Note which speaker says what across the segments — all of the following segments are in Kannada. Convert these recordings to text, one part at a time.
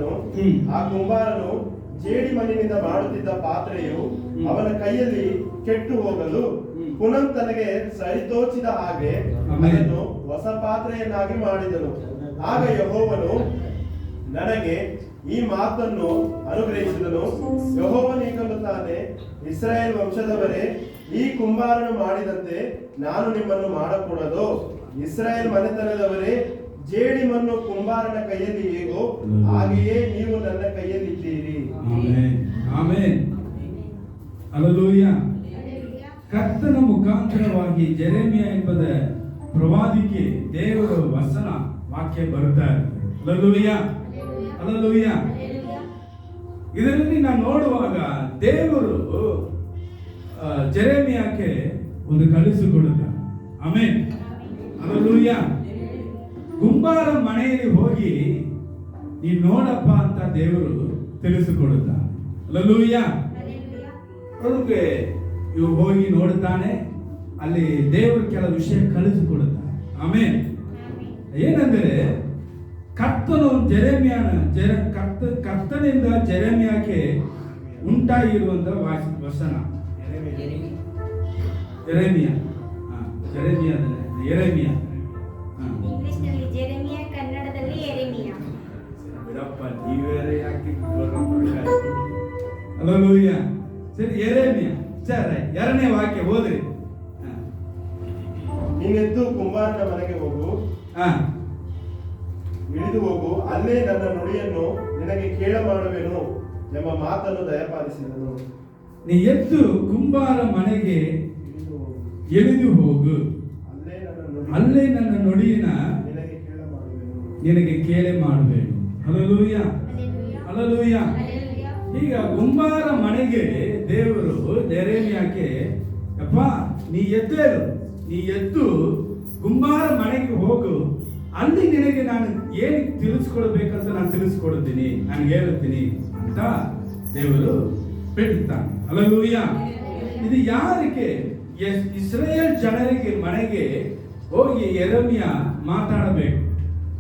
Speaker 1: ಹೇಳಿದನು. ಆ ಕುಂಬಾರನು ಜೇಡಿ ಮಣ್ಣಿನಿಂದ ಮಾಡುತ್ತಿದ್ದ ಪಾತ್ರೆಯು ಅವನ ಕೈಯಲ್ಲಿ ಕೆಟ್ಟು ಹೋಗಲು ಪುನಃ ತನಗೆ ಸರಿತೋಚಿದ ಹಾಗೆ ಅದನ್ನು ಹೊಸ ಪಾತ್ರೆಯನ್ನಾಗಿ ಮಾಡಿದನು. ಆಗ ಯೆಹೋವನು ನನಗೆ ಈ ಮಾತನ್ನು ಅನುಗ್ರಹಿಸಿದನು. ಯೆಹೋವನಿಗನ್ನುತ್ತಾನೆ, ಇಸ್ರಾಯೇಲ್ ವಂಶದವರೇ, ಈ ಕುಂಬಾರನು ಮಾಡಿದಂತೆ ನಾನು ನಿಮ್ಮನ್ನು ಮಾಡಕೂಡದು. ಇಸ್ರಾಯೇಲ್ ಮನೆತನದವರೇ, ಜೇಡಿ ಮಣ್ಣು ಕುಂಬಾರನ ಕೈಯಲ್ಲಿ ಹೇಗೋ ಹಾಗೆಯೇ ನೀವು ನನ್ನ ಕೈಯಲ್ಲಿ ಇದ್ದೀರಿ.
Speaker 2: ಆಮೆನ್. ಹಲ್ಲೆಲೂಯಾ. ಕರ್ತನ ಮುಖಾಂತರವಾಗಿ ಜೆರೆಮಿಯ ಎಂಬುದ ಪ್ರವಾದಿಗೆ ದೇವರ ವಚನ ವಾಕ್ಯ ಬರುತ್ತಾ ಇದೆ. Hallelujah, hallelujah. ಇದರಲ್ಲಿ ನಾನು ನೋಡುವಾಗ ದೇವರು ಜೆರೆಮಿಯಾಕ್ಕೆ ಒಂದು ಕಲಿಸಿಕೊಡುತ್ತಾರೆ. Amen, hallelujah. ಕುಂಬಾರ ಮನೆಯಲ್ಲಿ ಹೋಗಿ ನೀನು ನೋಡಪ್ಪ ಅಂತ ದೇವರು ತಿಳಿಸಿಕೊಡುತ್ತಾನೆ. ಹಲ್ಲೆಲೂಯಾ. ಅದಕ್ಕೆ ಇವು ಹೋಗಿ ನೋಡುತ್ತಾನೆ. ಅಲ್ಲಿ ದೇವರು ಕೆಲವು ವಿಷಯ ಕಲಿಸಿಕೊಡುತ್ತಾನೆ. ಆಮೇಲೆ ಏನಂದರೆ ಕರ್ತನು ಕರ್ತನಿಂದ ಜೆರೆಮಿಯಾಕ್ಕೆ ಉಂಟಾಗಿರುವಂತಹ ವಚನ ಯೆರೆಮೀಯ.
Speaker 3: ಇಂಗ್ಲಿಷ್‌ನಲ್ಲಿ ಜೆರೆಮಿಯಾ, ಕನ್ನಡದಲ್ಲಿ ಯೆರೆಮೀಯ.
Speaker 2: ಬಿಡಪ್ಪ, ನೀವೇ ಯಾಕೆ ಹಲ್ಲೆಲೂಯಾ. ಸರಿ, ಯೆರೆಮೀಯ. ಸರಿ, 2ನೇ ವಾಕ್ಯ ಓದ್ರಿ.
Speaker 1: ನೀನೆದ್ದು ಕುಂಬಾರನ ಮನೆಗೆ ಹೋಗು, ಇಳಿದು ಹೋಗು, ಅಲ್ಲೇ ನನ್ನ ನುಡಿಯನ್ನು ನಿನಗೆ ಕೇಳ ಮಾಡುವೆನು ಎಂಬ ಮಾತನ್ನು ದಯಪಾಲಿಸಿದನು.
Speaker 2: ನೀ ಎದ್ದು ಕುಂಬಾರ ಮನೆಗೆ ಇಳಿದು ಹೋಗು, ಅಲ್ಲೇ ನನ್ನ ನುಡಿಯನ್ನ ನಿನಗೆ ಕೇಳೆ ಮಾಡುವೆನು. Hallelujah, hallelujah. ಈಗ ಕುಂಬಾರ ಮನೆಗೆ ದೇವರು ಯೆರೆಮೀಯಕ್ಕೆ, ಅಪ್ಪ ನೀ ಎದ್ದು ಕುಂಬಾರ ಮನೆಗೆ ಹೋಗು, ಅಲ್ಲಿ ನಿನಗೆ ನಾನು ಏನು ತಿಳಿಸ್ಕೊಡ್ಬೇಕಂತ ನಾನು ತಿಳಿಸ್ಕೊಡ್ತೀನಿ, ನಾನು ಹೇಳುತ್ತೀನಿ ಅಂತ ದೇವರು ಬಿಡುತ್ತಾನೆ. ಹಲ್ಲೆಲೂಯಾ. ಇದು ಯಾರಿಗೆ? ಇಸ್ರಾಯೇಲ್ ಜನರಿಗೆ ಮನೆಗೆ ಹೋಗಿ ಯೆರೆಮೀಯ ಮಾತಾಡಬೇಕು.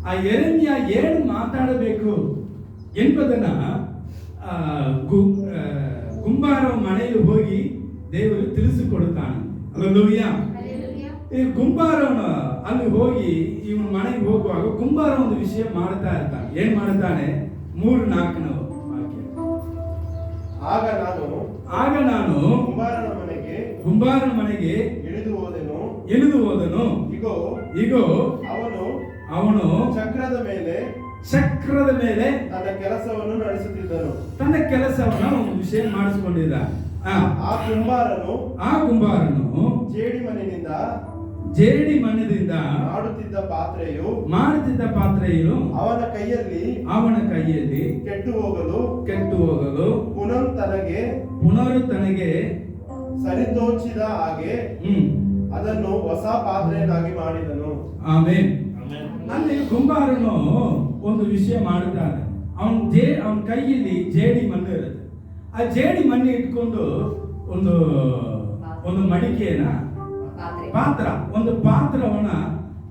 Speaker 2: ಆ ಯೆರೆಮೀಯ ಏನು ಮಾತಾಡಬೇಕು ಎಂಬುದನ್ನ ಕುಂಬಾರ ಮನೆಯಲ್ಲಿ ಹೋಗಿ ದೇವರು ತಿಳಿಸಿಕೊಡುತ್ತಾನೆ. ಹಲ್ಲೆಲೂಯಾ. ಈ ಕುಂಬಾರವನು ಅಲ್ಲಿ ಹೋಗಿ ಇವನ ಮನೆಗೆ ಹೋಗುವಾಗ ಕುಂಬಾರ ಒಂದು ವಿಷಯ ಮಾಡ್ತಾ ಇರ್ತಾನೆ. ಏನ್ ಮಾಡುತ್ತಾನೆ? 3-4 ವಾಕ್ಯ. ಆಗ ನಾನು ಕುಂಬಾರನ ಮನೆಗೆ ಇಳಿದು ಹೋದನು. ಇಗೋ ಅವನು ಚಕ್ರದ ಮೇಲೆ
Speaker 1: ತನ್ನ ಕೆಲಸವನ್ನು ನಡೆಸುತ್ತಿದ್ದನು.
Speaker 2: ತನ್ನ ಕೆಲಸವನ್ನು ಒಂದು ವಿಷಯ ಮಾಡಿಸಿಕೊಂಡಿದ್ದ.
Speaker 1: ಆ ಕುಂಬಾರನು
Speaker 2: ಜೇಡಿ ಮಣ್ಣಿನಿಂದ ಮಾಡುತ್ತಿದ್ದ ಪಾತ್ರೆಯು ಅವನ ಕೈಯಲ್ಲಿ
Speaker 1: ಕೆಟ್ಟು
Speaker 2: ಹೋಗಲು
Speaker 1: ಪುನಃ
Speaker 2: ತನಗೆ
Speaker 1: ಸರಿದೋಚಿದ ಹಾಗೆ ಅದನ್ನು ಹೊಸ ಪಾತ್ರೆಯನ್ನಾಗಿ ಮಾಡಿದನು.
Speaker 2: ಆಮೆನ್. ಅಲ್ಲಿ ಕುಂಬಾರನು ಒಂದು ವಿಷಯ ಮಾಡುತ್ತಾನೆ. ಅವನ ಕೈಯಲ್ಲಿ ಜೇಡಿ ಮಣ್ಣು ಇರುತ್ತೆ. ಆ ಜೇಡಿ ಮಣ್ಣು ಇಟ್ಕೊಂಡು ಒಂದು ಮಡಿಕೆಯನ್ನ ಒಂದು ಪಾತ್ರವನ್ನ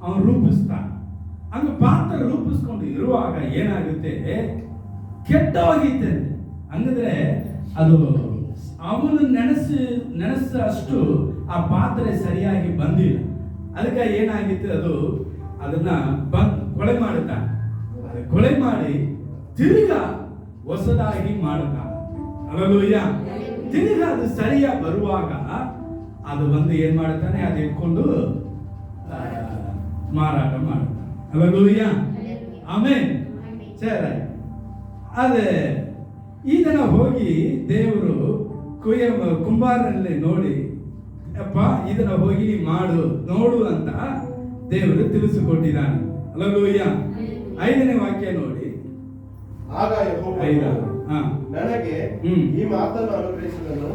Speaker 2: ಅವನು ರೂಪಿಸ್ತಾನೆ. ಹಂಗ ಪಾತ್ರ ರೂಪಿಸ್ಕೊಂಡು ಇರುವಾಗ ಏನಾಗುತ್ತೆ? ಕೆಟ್ಟೋಗಿತ್ತೆ. ಹಂಗಂದ್ರೆ ಅದು ಅವನು ನೆನೆಸಷ್ಟು ಆ ಪಾತ್ರೆ ಸರಿಯಾಗಿ ಬಂದಿಲ್ಲ. ಅದಕ್ಕೆ ಏನಾಗಿತ್ತು? ಅದನ್ನ ಕೊಳೆ ಮಾಡುತ್ತಾನೆ. ಕೊಳೆ ಮಾಡಿ ತಿರುಗಾ ಹೊಸದಾಗಿ ಮಾಡುತ್ತಾನೆ. ಹಲ್ಲೆಲೂಯಾ. ತಿರುಗಾ ಅದು ಸರಿಯಾಗಿ ಬರುವಾಗ ಅದು ಬಂದು ಏನ್ ಮಾಡ್ತಾನೆ? ಅದು ಇಟ್ಕೊಂಡು ಮಾರಾಟ ಮಾಡ್ತಾನೆ. Hallelujah, amen. ಸರಿ, ಅದೇ ಇದನ್ನ ಹೋಗಿ ದೇವರು ಕುಂಬಾರನಲ್ಲಿ ನೋಡಿ, ಅಪ್ಪ ಇದನ್ನ ಹೋಗಿ ನೀ ನೋಡು ಅಂತ ದೇವರು ತಿಳಿಸಿಕೊಟ್ಟಿದ್ದಾನೆ. ಹಲ್ಲೆಲೂಯಾ. 5ನೇ ವಾಕ್ಯ ನೋಡಿ.
Speaker 1: ಆಗ ನನಗೆ ಈ ಮಾತನ್ನು ಅನುಗ್ರಹಿಸಿದನು.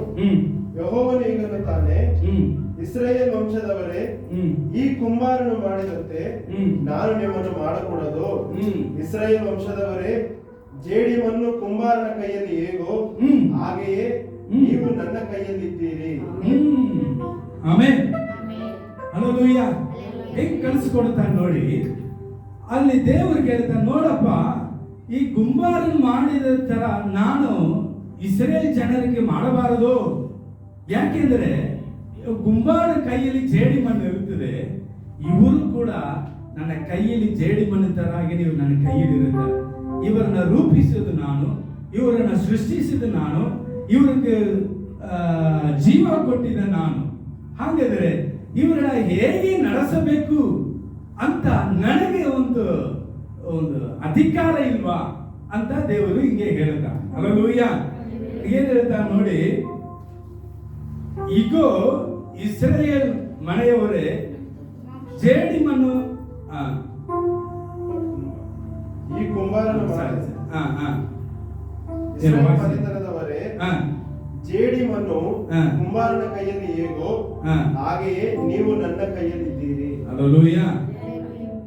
Speaker 1: ಯೆಹೋವನು ಹೀಗನ್ನುತ್ತಾನೆ, ಇಸ್ರಾಯೇಲ್ ವಂಶದವರೇ, ಈ ಕುಂಬಾರನು ಮಾಡಿದಂತೆ ನಾನು ನಿಮ್ಮನ್ನು ಮಾಡಕೂಡದು. ಇಸ್ರಾಯೇಲ್ ವಂಶದವರೇ, ಜೇಡಿ ಮಣ್ಣು ಕುಂಬಾರನ ಕೈಯಲ್ಲಿ ಹೇಗೋ ಹಾಗೆಯೇ ನೀವು ನನ್ನ ಕೈಯಲ್ಲಿದ್ದೀರಿ.
Speaker 2: ಆಮೆನ್. ಹಲ್ಲೆಲೂಯಾ. ಹೆಂಗ್ ಕಳಿಸ್ಕೊಡ್ತಾನೆ ನೋಡಿ. ಅಲ್ಲಿ ದೇವರು ಕೇಳ್ತಾನೆ, ನೋಡಪ್ಪ ಈ ಕುಂಬಾರನು ಮಾಡಿದ ತರ ನಾನು ಇಸ್ರೇಲ್ ಜನರಿಗೆ ಮಾಡಬಾರದು. ಯಾಕೆಂದ್ರೆ ಕುಂಬಾರ ಕೈಯಲ್ಲಿ ಜೇಡಿ ಮಣ್ಣು ಇರುತ್ತದೆ, ಇವರು ಕೂಡ ನನ್ನ ಕೈಯಲ್ಲಿ ಜೇಡಿ ಮಣ್ಣು ತರ ಹಾಗೆ ನೀವು ನನ್ನ ಕೈಯಲ್ಲಿ ಇರುತ್ತಾರೆ. ಇವರನ್ನ ರೂಪಿಸಿದ ನಾನು, ಇವರನ್ನ ಸೃಷ್ಟಿಸಿದ ನಾನು, ಇವರಿಗೆ ಜೀವ ಕೊಟ್ಟಿದ್ದ ನಾನು. ಹಾಗಾದ್ರೆ ಇವರನ್ನ ಹೇಗೆ ನಡೆಸಬೇಕು ಅಂತ ನನಗೆ ಒಂದು ಅಧಿಕಾರ ಇಲ್ವಾ ಅಂತ ದೇವರು ಹಿಂಗೆ ಹೇಳ್ತಾನೆ. ಹಲ್ಲೆಲೂಯಾ. ಏನ್ ಹೇಳ್ತಾನೆ ನೋಡಿ, ಈಗೋ ಇಸ್ರಾಯೇಲ್ ಮನೆಯವರೇ ಜೇಡಿ ಮಣ್ಣು
Speaker 1: ಈ ಕುಂಬಾರನ ಮನೆತನದವರೇ, ಜೇಡಿ ಮಣ್ಣು ಕುಂಬಾರನ ಕೈಯಲ್ಲಿ ಹೇಗೋ ಹಾಗೆಯೇ ನೀವು ನನ್ನ ಕೈಯಲ್ಲಿದ್ದೀರಿ.
Speaker 2: ಹಲ್ಲೆಲೂಯಾ.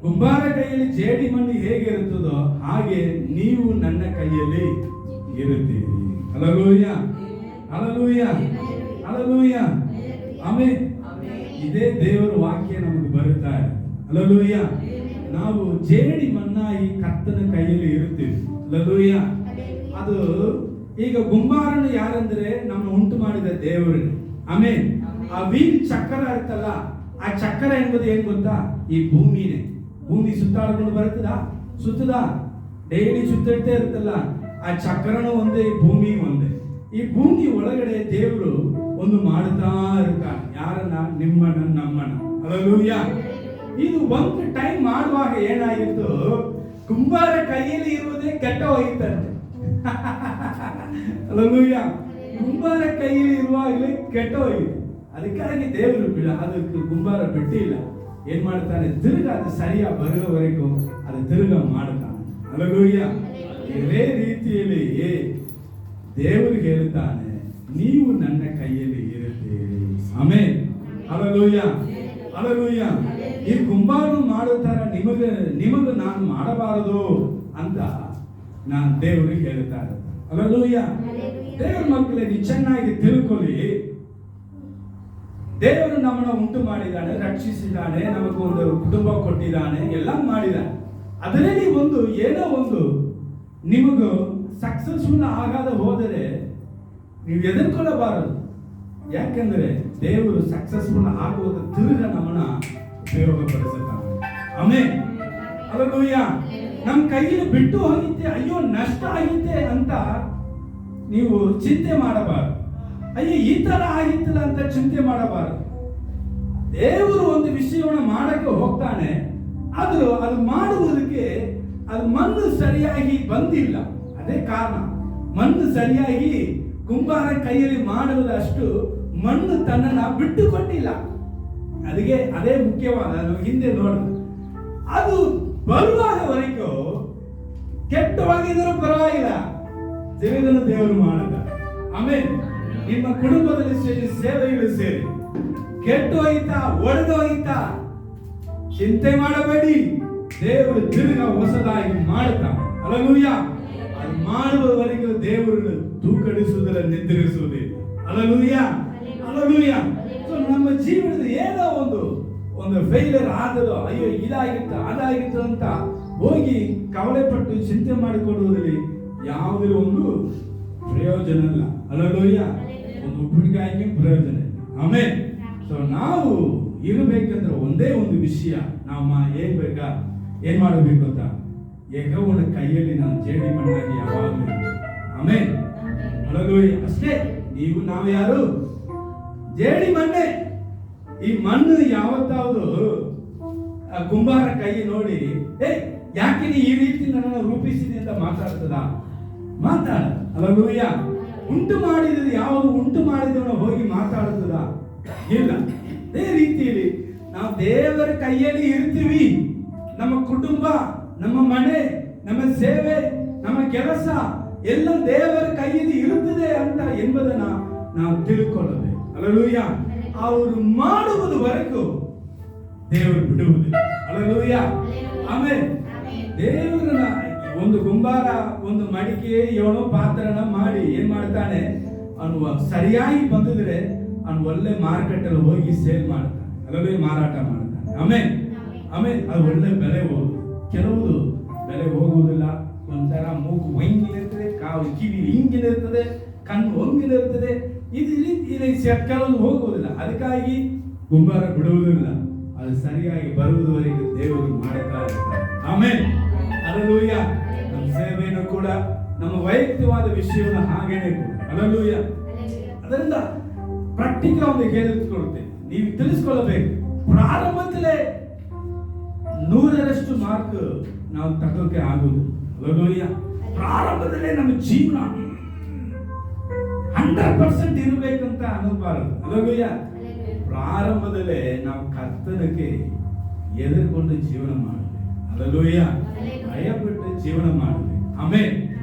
Speaker 2: ಕುಂಬಾರ ಕೈಯಲ್ಲಿ ಜೇಡಿ ಮಣ್ಣು ಹೇಗೆ ಇರುತ್ತದೋ ಹಾಗೆ ನೀವು ನನ್ನ ಕೈಯಲ್ಲಿ ಇರುತ್ತೀರಿ. Hallelujah, hallelujah, hallelujah. ಆಮೆನ್. ಇದೇ ದೇವರ ವಾಕ್ಯ ನಮಗೆ ಬರುತ್ತಾ ಇದೆ. ಹಲ್ಲೆಲೂಯಾ. ನಾವು ಜೇಡಿ ಮಣ್ಣಾಗಿ ಕರ್ತನ ಕೈಯಲ್ಲಿ ಇರುತ್ತೀವಿ. ಹಲ್ಲೆಲೂಯಾ. ಅದು ಈಗ ಕುಂಬಾರನು ಯಾರಂದ್ರೆ ನಮ್ಮ ಉಂಟು ಮಾಡಿದ ದೇವರು. ಆಮೆನ್. ಆ ವೀಲ್ ಚಕ್ರ ಇರ್ತಲ್ಲ, ಆ ಚಕ್ರ ಎಂಬುದು ಏನ್ ಗೊತ್ತಾ, ಈ ಭೂಮಿನೇ. ಭೂಮಿ ಸುತ್ತಾಡ್ಕೊಂಡು ಬರ್ತದ, ಸುತ್ತದ, ಡೈಲಿ ಸುತ್ತಿಡ್ತಾ ಇರ್ತಲ್ಲ. ಆ ಚಕ್ರನೂ ಒಂದೇ, ಈ ಭೂಮಿ ಒಂದೇ. ಈ ಭೂಮಿ ಒಳಗಡೆ ದೇವರು ಒಂದು ಮಾಡುತ್ತಾ ಇರ್ತಾನೆ. ಯಾರನ್ನ? ನಿಮ್ಮನ್ನ, ನಮ್ಮನ್ನ. ಹಲ್ಲೆಲೂಯಾ. ಇದು ಒಂದು ಟೈಮ್ ಮಾಡುವಾಗ ಏನಾಗಿತ್ತು, ಕುಂಬಾರ ಕೈಯಲ್ಲಿ ಇರುವುದೇ ಕೆಟ್ಟ ಹೋಗಿತ್ತಂತೆ. ಹಲ್ಲೆಲೂಯಾ. ಕುಂಬಾರ ಕೈಯಲ್ಲಿ ಇರುವಾಗಲೇ ಕೆಟ್ಟ ಹೋಗಿತ್ತು. ಅದಕ್ಕಾಗಿ ದೇವರು ಅದಕ್ಕೆ ಕುಂಬಾರ ಬಿಟ್ಟಿಲ್ಲ. ಏನ್ ಮಾಡ್ತಾನೆ, ತಿರುಗ ಅದು ಸರಿಯ ಬರುವವರೆಗೂ ಅದು ತಿರುಗ ಮಾಡ್ತಾನೆ. ಹಲ್ಲೆಲೂಯಾ. ಇದೇ ರೀತಿಯಲ್ಲಿ ದೇವರು ಹೇಳುತ್ತಾನೆ, ನೀವು ನನ್ನ ಕೈಯಲ್ಲಿ ಇರುತ್ತೀರಿ. ಆಮೆನ್. Hallelujah, hallelujah. ಈ ಕುಂಬಾರನು ಮಾಡೋ ತರ ನಿಮಗೆ ನಾನು ಮಾಡಬಾರದು ಅಂತ ನಾನು ದೇವರಿಗೆ ಹೇಳ್ತಾರೆ. ಹಲ್ಲೆಲೂಯಾ. ದೇವರ ಮಕ್ಕಳಿಗೆ ಚೆನ್ನಾಗಿ ತಿಳ್ಕೊಳ್ಳಿ. ದೇವರು ನಮ್ಮನ್ನ ಉಂಟು ಮಾಡಿದ್ದಾನೆ, ರಕ್ಷಿಸಿದ್ದಾನೆ, ನಮಗೊಂದು ಕುಟುಂಬ ಕೊಟ್ಟಿದ್ದಾನೆ, ಎಲ್ಲ ಮಾಡಿದ್ದಾನೆ. ಅದರಲ್ಲಿ ಏನೋ ಒಂದು ನಿಮಗೂ ಸಕ್ಸಸ್ಫುಲ್ ಆಗದ ಹೋದರೆ ನೀವು ಎದುರ್ಕೊಳ್ಳಬಾರದು. ಯಾಕೆಂದ್ರೆ ದೇವರು ಸಕ್ಸಸ್ಫುಲ್ ಆಗುವುದು ತಿರುಗ ನಮ್ಮನ್ನ ಉಪಯೋಗಪಡಿಸುತ್ತಾನೆ. ಆಮೆನ್. ಹಲ್ಲೆಲೂಯಾ. ನಮ್ಮ ಕೈಯಲ್ಲಿ ಬಿಟ್ಟು ಹೋಗಿದ್ದೆ, ಅಯ್ಯೋ ನಷ್ಟ ಆಗಿದ್ದೆ ಅಂತ ನೀವು ಚಿಂತೆ ಮಾಡಬಾರದು. ಅಯ್ಯೋ ಈ ತರ ಆಗಿತ್ತಲ್ಲ ಅಂತ ಚಿಂತೆ ಮಾಡಬಾರದು. ದೇವರು ಒಂದು ವಿಷಯವನ್ನು ಮಾಡಕ್ಕೆ ಹೋಗ್ತಾನೆ, ಅದು ಮಾಡುವುದಕ್ಕೆ ಅದು ಮಣ್ಣು ಸರಿಯಾಗಿ ಬಂದಿಲ್ಲ. ಅದೇ ಕಾರಣ. ಮಣ್ಣು ಸರಿಯಾಗಿ ಕುಂಬಾರ ಕೈಯಲ್ಲಿ ಮಾಡುವುದಷ್ಟು ಮಣ್ಣು ತನ್ನನ್ನ ಬಿಟ್ಟು ಕೊಟ್ಟಿಲ್ಲ. ಅದೇ ಮುಖ್ಯವಾದ. ನಾವು ಹಿಂದೆ ನೋಡಿದ ಅದು ಬರುವಾಗವರೆಗೂ ಕೆಟ್ಟವಾಗಿದ್ರೂ ಪರವಾಗಿಲ್ಲ, ತಿರುಗನ್ನು ದೇವರು ಮಾಡುತ್ತಾರೆ. ಆಮೇಲೆ ನಿಮ್ಮ ಕುಟುಂಬದಲ್ಲಿ ಸೇರಿ, ಸೇವೆಗಳು ಸೇರಿ, ಕೆಟ್ಟು ಹೋಯ್ತಾ, ಒಡೆದು ಹೋಯ್ತಾ, ಚಿಂತೆ ಮಾಡಬೇಡಿ. ದೇವರು ತಿರುಗ ಹೊಸದಾಗಿ ಮಾಡುತ್ತಾರೆ. ಹಲ್ಲೆಲೂಯಾ. ಅದು ಮಾಡುವವರೆಗೂ ದೇವರು ತೂಕಡಿಸುವುದರ ನಿದ್ರಿಸುವುದಿಲ್ಲ. Hallelujah, hallelujah. ನಮ್ಮ ಜೀವನದ ಏನೋ ಒಂದು ಫೇಲಿಯರ್ ಆದರೂ, ಅಯ್ಯೋ ಇದಾಗಿತ್ತು ಅದಾಗಿತ್ತು ಅಂತ ಹೋಗಿ ಕವಲೆ ಪಟ್ಟು ಚಿಂತೆ ಮಾಡಿಕೊಳ್ಳುವುದರಲ್ಲಿ ಯಾವುದೇ ಒಂದು ಪ್ರಯೋಜನ ಇಲ್ಲ. ಹಲ್ಲೆಲೂಯಾ. ಒಂದು ಉಪ್ಪಿನಕಾಯಿಗೆ ಪ್ರಯೋಜನ ಇಲ್ಲ. ಆಮೆನ್. ಸೊ ನಾವು ಇರಬೇಕಂದ್ರೆ ಒಂದೇ ಒಂದು ವಿಷಯ, ನಾವು ಏನ್ ಮಾಡಬೇಕು ಅಂತ, ಯೆಹೋವನ ಕೈಯಲ್ಲಿ ನಾವು ಜೇಡಿ ಮಣ್ಣಾಗಿ ಯಾವಾಗಲೂ. ಆಮೆನ್. ಹಲ್ಲೆಲೂಯಾ. ಅಷ್ಟೇ. ನಾವು ಯಾರು? ಜೇಡಿ ಮಣ್ಣೆ. ಈ ಮಣ್ಣು ಯಾವತ್ತಾವುದು ಕುಂಬಾರ ಕೈ ನೋಡಿ, ಯಾಕೆ ನೀ ಈ ರೀತಿ ನನ್ನನ್ನು ರೂಪಿಸಿದೆ ಅಂತ ಮಾತಾಡ್ತದ? ಮಾತಾಡ. ಹಲ್ಲೆಲೂಯಾ. ಉಂಟು ಮಾಡಿದ ಯಾವುದು ಉಂಟು ಮಾಡಿದವನು ಹೋಗಿ ಮಾತಾಡುತ್ತದ? ಇಲ್ಲ. ಅದೇ ರೀತಿಯಲ್ಲಿ ನಾವು ದೇವರ ಕೈಯಲ್ಲಿ ಇರ್ತೀವಿ. ನಮ್ಮ ಕುಟುಂಬ, ನಮ್ಮ ಮನೆ, ನಮ್ಮ ಸೇವೆ, ನಮ್ಮ ಕೆಲಸ ಎಲ್ಲ ದೇವರ ಕೈಯಲ್ಲಿ ಇರುತ್ತದೆ ಅಂತ ಎಂಬುದನ್ನ ನಾವು ತಿಳ್ಕೊಳ್ಳಬೇಕು. ಹಲ್ಲೆಲೂಯಾ. ಅವರು ಮಾಡುವುದವರೆಗೂ ದೇವರು ಬಿಡುವುದಿಲ್ಲ. ಹಲ್ಲೆಲೂಯಾ. ಆಮೇಲೆ ದೇವರನ್ನ ಒಂದು ಕುಂಬಾರ ಒಂದು ಮಡಿಕೆ ಏನೋ ಪಾತ್ರನ ಮಾಡಿ ಏನ್ ಮಾಡ್ತಾನೆ, ಅವನು ಸರಿಯಾಗಿ ಬಂದಿದ್ರೆ ಅವನು ಒಳ್ಳೆ ಮಾರ್ಕೆಟ್ ಅಲ್ಲಿ ಹೋಗಿ ಸೇಲ್ ಮಾಡ್ತಾನೆ. ಅಲ್ಲವೇ ಮಾರಾಟ ಮಾಡ್ತಾನೆ. ಆಮೇಲೆ ಅದು ಒಳ್ಳೆ ಬೆಲೆ ಹೋಗುದು. ಕೆಲವುದು ಬೆಲೆ ಹೋಗುವುದಿಲ್ಲ, ಒಂಥರ ಮೂಗು ಹೊಂಗಿಲಿರ್ತದೆ, ಕಿವಿ ಹಿಂಗಿಲಿರ್ತದೆ, ಕಣ್ಣು ಹೊಂಗಿಲಿರ್ತದೆ. ಇದು ಕೆಲವೊಂದು ಹೋಗುವುದಿಲ್ಲ. ಅದಕ್ಕಾಗಿ ಕುಂಬಾರ ಬಿಡುವುದಿಲ್ಲ. ಅದು ಸರಿಯಾಗಿ ಬರುವುದವರೆಗೆ ದೇವರು ಮಾಡುತ್ತಾ ಇರ್ತಾರೆ. ಆಮೇಲೆ ಹಲ್ಲೆಲೂಯಾ. ನಮ್ಮ ಸೇವೆಯನ್ನು ಕೂಡ ನಮ್ಮ ವೈಯಕ್ತಿಕವಾದ ವಿಷಯವನ್ನು ಹಾಗೇನೆ ಕೂಡ ಹಲ್ಲೆಲೂಯಾ. ಅದರಿಂದ ಪ್ರಾಕ್ಟಿಕಲ್ ಒಂದು ಹೇಳಿಕೊಡುತ್ತೇನೆ, ನೀವು ತಿಳಿಸ್ಕೊಳ್ಳಬೇಕು. ಪ್ರಾರಂಭದಲ್ಲೇ 100ರಷ್ಟು ಮಾರ್ಕ್ ನಾವು ತಗೋಕೆ ಆಗುವುದು. ಹಲ್ಲೆಲೂಯಾ. ಪ್ರಾರಂಭದಲ್ಲೇ ನಮ್ಮ ಜೀವನ 100% ಇರಬೇಕಂತ ಅನ್ನಬಾರದು. ಹಲ್ಲೆಲೂಯಾ. ಪ್ರಾರಂಭದಲ್ಲೇ ನಾವು ಕರ್ತನಕ್ಕೆ ಎದುರುಕೊಂಡು ಜೀವನ ಮಾಡಬೇಕು. ಹಲ್ಲೆಲೂಯಾ. ಭಯಪಟ್ಟು ಜೀವನ ಮಾಡಬೇಕು. ಆಮೇಲೆ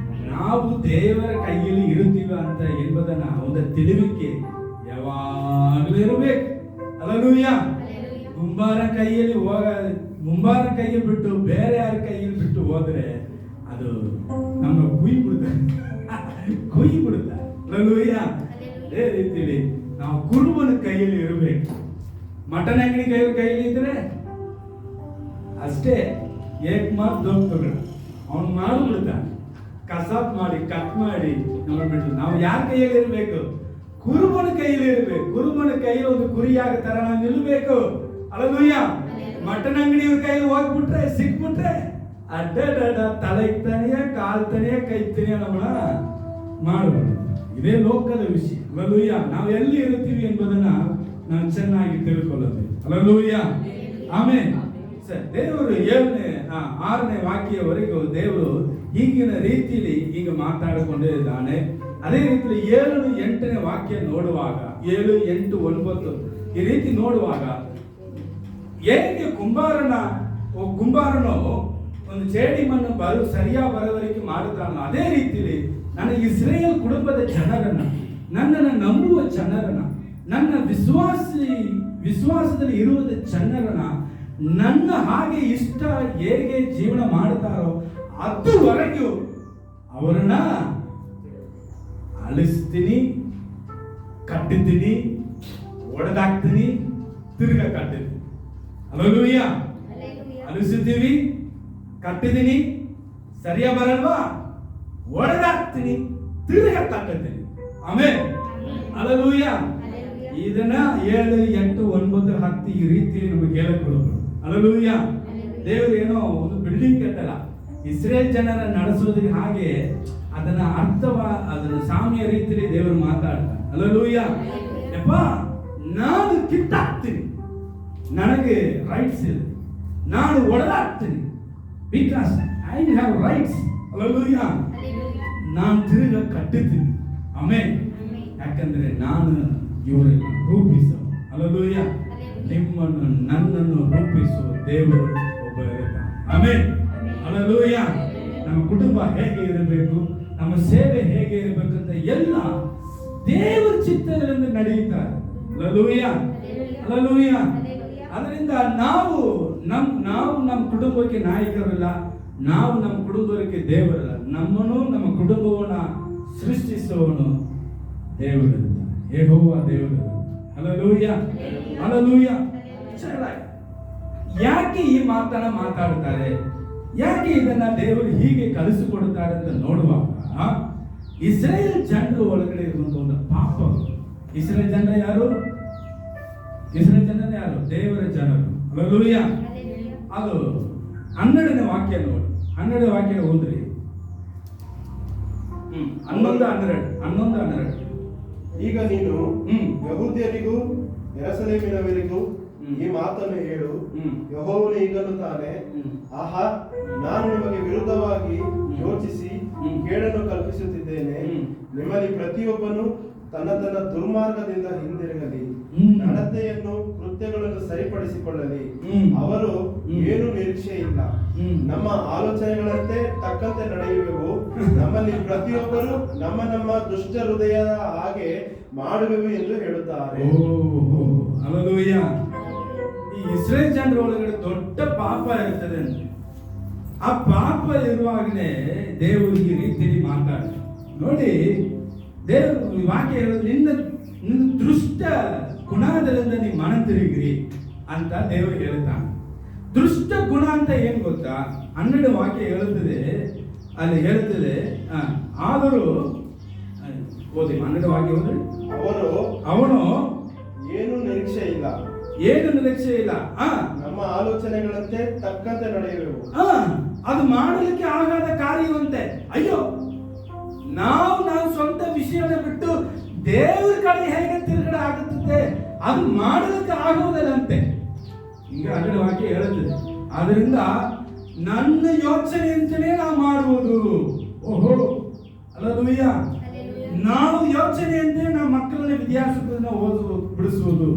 Speaker 2: ನಾವು ದೇವರ ಕೈಯಲ್ಲಿ ಇರುತ್ತೀವಿ ಅಂತ ಎಂಬುದನ್ನ ಒಂದು ತಿಳಿವಿಕೆ ಯಾವಾಗಲೂ ಇರಬೇಕು. ಹಲ್ಲೆಲೂಯಾ. ಮುಂಬಾರ ಕೈಯಲ್ಲಿ ಬಿಟ್ಟು ಬೇರೆ ಯಾರ ಕೈಯಲ್ಲಿ ಬಿಟ್ಟು ಹೋದ್ರೆ ಅದು ನಮ್ಮ ಕುಯ್ ಬಿಡುತ್ತೆ. ಹಲ್ಲೆಲೂಯಾ. ಅದೇ ರೀತಿಯಲ್ಲಿ ನಾವು ಕುರುಬನ ಕೈಯಲ್ಲಿ ಇರಬೇಕು. ಮಟನ್ ಅಂಗಡಿ ಕೈಯಲ್ಲಿ ಇದ್ರೆ ಅಷ್ಟೇ ಏಕಮಾತ್ ದೋಗ್ತಗಳು ಅವನು ಮಾಡಿಬಿಡ್ತಾನೆ. ಕಸಾಪ್ ಮಾಡಿ ಕಟ್ ಮಾಡಿ ನೋಡ್ಬಿಟ್ಟು ನಾವು ಯಾರ ಕೈಯಲ್ಲಿ ಇರಬೇಕು? ಕುರುಬನ ಕೈಯಲ್ಲಿ ಇರಬೇಕು. ಕುರುಬನ ಕೈಯಲ್ಲಿ ಒಂದು ಕುರಿಯಾಗ ತರ ನಾವು ನಿಲ್ಲಬೇಕು. ಹಲ್ಲೆಲೂಯಾ. ಮಟನ್ ಅಂಗಡಿಯವ್ರ ಕೈಯಲ್ಲಿ ಹೋಗ್ಬಿಟ್ರೆ ಸಿಕ್ಬಿಟ್ರೆ ಅಡ್ಡ ತಲೆ ಇಕ್ತಾನೆಯ ಕಾಲ್ ತನೆಯ ಕೈ ತನೆಯ ನಮ್ಮನ್ನ ಮಾಡಬಾರ್ದು. ಇದೇ ಲೋಕದ ವಿಷಯ. ಹಲ್ಲೆಲೂಯಾ. ನಾವು ಎಲ್ಲಿ ಇರುತ್ತೀವಿ ಎಂಬುದನ್ನ ನಾವು ಚೆನ್ನಾಗಿ ತಿಳ್ಕೊಳ್ಳಬೇಕು. ಹಲ್ಲೆಲೂಯಾ. ಆಮೇಲೆ ದೇವರು 6ನೇ ವಾಕ್ಯವರೆಗೂ ದೇವರು ಈಗಿನ ರೀತಿಯಲ್ಲಿ ಈಗ ಮಾತಾಡಿಕೊಂಡೇ ಇದ್ದಾನೆ. ಅದೇ ರೀತಿಯಲ್ಲಿ 7, 8ನೇ ವಾಕ್ಯ ನೋಡುವಾಗ 7, 8, 9 ಈ ರೀತಿ ನೋಡುವಾಗ ಹೇಗೆ ಕುಂಬಾರನು ಒಂದು ಜೇಡಿ ಮಣ್ಣು ಸರಿಯಾಗಿ ಬರೋವರೆಗೆ ಮಾಡುತ್ತಾನೋ ಅದೇ ರೀತಿಯಲ್ಲಿ ನನ್ನ ಇಸ್ರೇಲ್ ಕುಟುಂಬದ ಜನರನ್ನ, ನನ್ನನ್ನು ನಂಬುವ ಜನರನ್ನ, ನನ್ನ ವಿಶ್ವಾಸದಲ್ಲಿ ಇರುವ ಜನರನ್ನ ನನ್ನ ಹಾಗೆ ಇಷ್ಟ ಹೇಗೆ ಜೀವನ ಮಾಡುತ್ತಾರೋ ಅದುವರೆಗೂ ಅವರನ್ನ ಅಳಿಸ್ತೀನಿ, ಕಟ್ಟುತ್ತೀನಿ, ಒಡೆದಾಕ್ತೀನಿ, ತಿರ್ಗ ಕಟ್ತೀನಿ. ಹಲ್ಲೆಲೂಯಾ. ಅಳಿಸುತ್ತೀವಿ, ಕಟ್ಟಿದ್ದೀನಿ, ಸರಿಯ ಬರಲ್ವಾ, ಒಡೆದಾಕ್ತೀನಿ, ತಿರ್ಗ ಕಟ್ಟುತ್ತೀನಿ. ಆಮೇಲೆ ಹಲ್ಲೆಲೂಯಾ. ಇದನ್ನ 7, 8, 9, 10 ಈ ರೀತಿ ನಮಗೆ ಹೇಳಿಕೊಡೋದು. ಹಲ್ಲೆಲೂಯಾ. ದೇವರು ಏನೋ ಒಂದು ಬಿಲ್ಡಿಂಗ್ ಕಟ್ಟಲ್ಲ, ಇಸ್ರೇಲ್ ಜನರ ನಡೆಸೋದಕ್ಕೆ ಹಾಗೆ ಅದನ್ನ ಅದನ್ನ ಸಾಮ್ಯ ರೀತಿಯಲ್ಲಿ ದೇವರು ಮಾತಾಡ್ತಾನೆ. ಹಲ್ಲೆಲೂಯಾ. ಯಪ್ಪ ನಾನು ಕಿತ್ತಾಕ್ತೀನಿ, ನನಗೆ ರೈಟ್ಸ್ ಇದೆ, ನಾನು ಒಡೆದಾಕ್ತೀನಿ, because I have rights. Hallelujah. ನಾನು ತಿರುಗ ಕಟ್ಟುತ್ತೀನಿ. ಆಮೇಲೆ ಯಾಕಂದ್ರೆ ನಾನು ಇವರನ್ನು ರೂಪಿಸೋ. ಹಲ್ಲೆಲೂಯಾ. ನಿಮ್ಮನ್ನು ನನ್ನನ್ನು ರೂಪಿಸುವ ದೇವರು ಒಬ್ಬ ಇರುತ್ತಾನೆ. ಆಮೇಲೆ ಹಲ್ಲೆಲೂಯಾ. ನಮ್ಮ ಕುಟುಂಬ ಹೇಗೆ ಇರಬೇಕು, ನಮ್ಮ ಸೇವೆ ಹೇಗೆ ಇರಬೇಕಂತ ಎಲ್ಲ ದೇವರ ಚಿತ್ತದಿಂದ ನಡೆಯುತ್ತಾರೆ. ಹಲ್ಲೆಲೂಯಾ. ಹಲ್ಲೆಲೂಯಾ. ಅದರಿಂದ ನಾವು ನಮ್ಮ ಕುಟುಂಬಕ್ಕೆ ನಾಯಕರಲ್ಲ, ನಾವು ನಮ್ಮ ಕುಟುಂಬಕ್ಕೆ ದೇವರಲ್ಲ. ನಮ್ಮನ್ನು ನಮ್ಮ ಕುಟುಂಬವನ್ನ ಸೃಷ್ಟಿಸುವವನು ದೇವರು, ಯೆಹೋವ ದೇವರು. ಹಲ್ಲೆಲೂಯಾ. ಹಲ್ಲೆಲೂಯಾ. ಯಾಕೆ ಈ ಮಾತನ್ನ ಮಾತಾಡ್ತಾರೆ, ಯಾಕೆ ಇದನ್ನ ದೇವರು ಹೀಗೆ ಕಲಿಸಿಕೊಡುತ್ತಾರೆ ಅಂತ ನೋಡುವಾಗ ಇಸ್ರೇಲ್ ಜನರ ಒಳಗಡೆ ಇರುವಂತ ಒಂದು ಪಾಪ. ಇಸ್ರೇಲ್ ಜನರ ಯಾರು? ದೇವರ ಜನರು. ಹಲ್ಲೆಲೂಯಾ. ಅದು 12ನೇ ವಾಕ್ಯ ನೋಡಿ. 12ನೇ ವಾಕ್ಯ ಓದ್ರಿ. 11-12.
Speaker 1: ಈಗ ನೀನು ಯಹೂದ್ಯರಿಗೂ ಯೆರೂಸಲೇಮಿನವರಿಗೂ ಈ ಮಾತನ್ನು ಹೇಳು. ಯೆಹೋವನು ಹೀಗನ್ನುತ್ತಾನೆ, ಆಹಾ, ನಾನು ನಿಮಗೆ ವಿರುದ್ಧವಾಗಿ ಯೋಚಿಸಿ ಕೇಡನ್ನು ಕಲ್ಪಿಸುತ್ತಿದ್ದೇನೆ. ನಿಮ್ಮಲ್ಲಿ ಪ್ರತಿಯೊಬ್ಬನು ತನ್ನ ದುರ್ಮಾರ್ಗದಿಂದ ಹಿಂದಿರುಗಲಿ, ನಡತೆಯನ್ನು ಕೃತ್ಯಗಳನ್ನು ಸರಿಪಡಿಸಿಕೊಳ್ಳಲಿ. ಅವರು ಏನು ನಿರೀಕ್ಷೆ ಇಲ್ಲ, ನಮ್ಮ ಆಲೋಚನೆಗಳಂತೆ ತಕ್ಕಂತೆ ನಡೆಯುವೆವು. ನಮ್ಮಲ್ಲಿ ಪ್ರತಿಯೊಬ್ಬರು ನಮ್ಮ ದುಷ್ಟ ಹೃದಯದ ಹಾಗೆ ಮಾಡುವೆವು ಎಂದು ಹೇಳುತ್ತಾರೆ.
Speaker 2: ಹಲ್ಲೆಲೂಯಾ. ಈ ಇಸ್ರೇಲ್ ಜನರ ಒಳಗಡೆ ದೊಡ್ಡ ಪಾಪ ಇರ್ತದೆ ಅಂತ. ಆ ಪಾಪ ಇರುವಾಗಲೇ ದೇವರು ಈ ರೀತಿಯಲ್ಲಿ ಮಾತಾಡ್ತಾರೆ ನೋಡಿ. ದೇವರು ವಾಕ್ಯ ಹೇಳೋದು, ನಿನ್ನ ದೃಷ್ಟ ಗುಣದಿಂದ ನೀವು ಮನ ತಿರುಗಿರಿ ಅಂತ ದೇವರು ಹೇಳ್ತಾನೆ. ದೃಷ್ಟ ಗುಣ ಅಂತ ಏನ್ ಗೊತ್ತಾ? 12 ವಾಕ್ಯ ಹೇಳುತ್ತದೆ, ಅಲ್ಲಿ ಹೇಳ್ತದೆ ಆದರೂ ಓದಿ 12 ವಾಕ್ಯ ಓದಿ. ಅವನು
Speaker 1: ಏನು ನಿರೀಕ್ಷೆ ಇಲ್ಲ,
Speaker 2: ಏನು ನಿರೀಕ್ಷೆ ಇಲ್ಲ,
Speaker 1: ನಮ್ಮ ಆಲೋಚನೆಗಳಂತೆ ತಕ್ಕಂತೆ ನಡೆಯುವೆವು.
Speaker 2: ಅದು ಮಾಡಲಿಕ್ಕೆ ಆಗದ ಕಾರ್ಯವಂತೆ. ಅಯ್ಯೋ, ನಾವು ಸ್ವಂತ ವಿಷಯನ ಬಿಟ್ಟು ದೇವರ ಕಡೆ ಹೇಗೆ ತಿರುಗಡೆ ಆಗುತ್ತದೆ, ಅದು ಮಾಡಲಿಕ್ಕೆ ಆಗುವುದಿಲ್ಲಂತೆ. ಈಗ ಅದರ ವಾಕ್ಯ ಹೇಳುತ್ತದೆ. ಆದ್ರಿಂದ ನನ್ನ ಯೋಚನೆ ಅಂತಲೇ ನಾವು ಮಾಡುವುದು. ಓಹೋ, ಅಲ್ಲೂಯ್ಯ. ನಾವು ಯೋಚನೆಯಂತೆ ನಮ್ಮ ಮಕ್ಕಳನ್ನ ವಿದ್ಯಾಸಂಸ್ಥೆನ ಬಿಡಿಸುವುದು,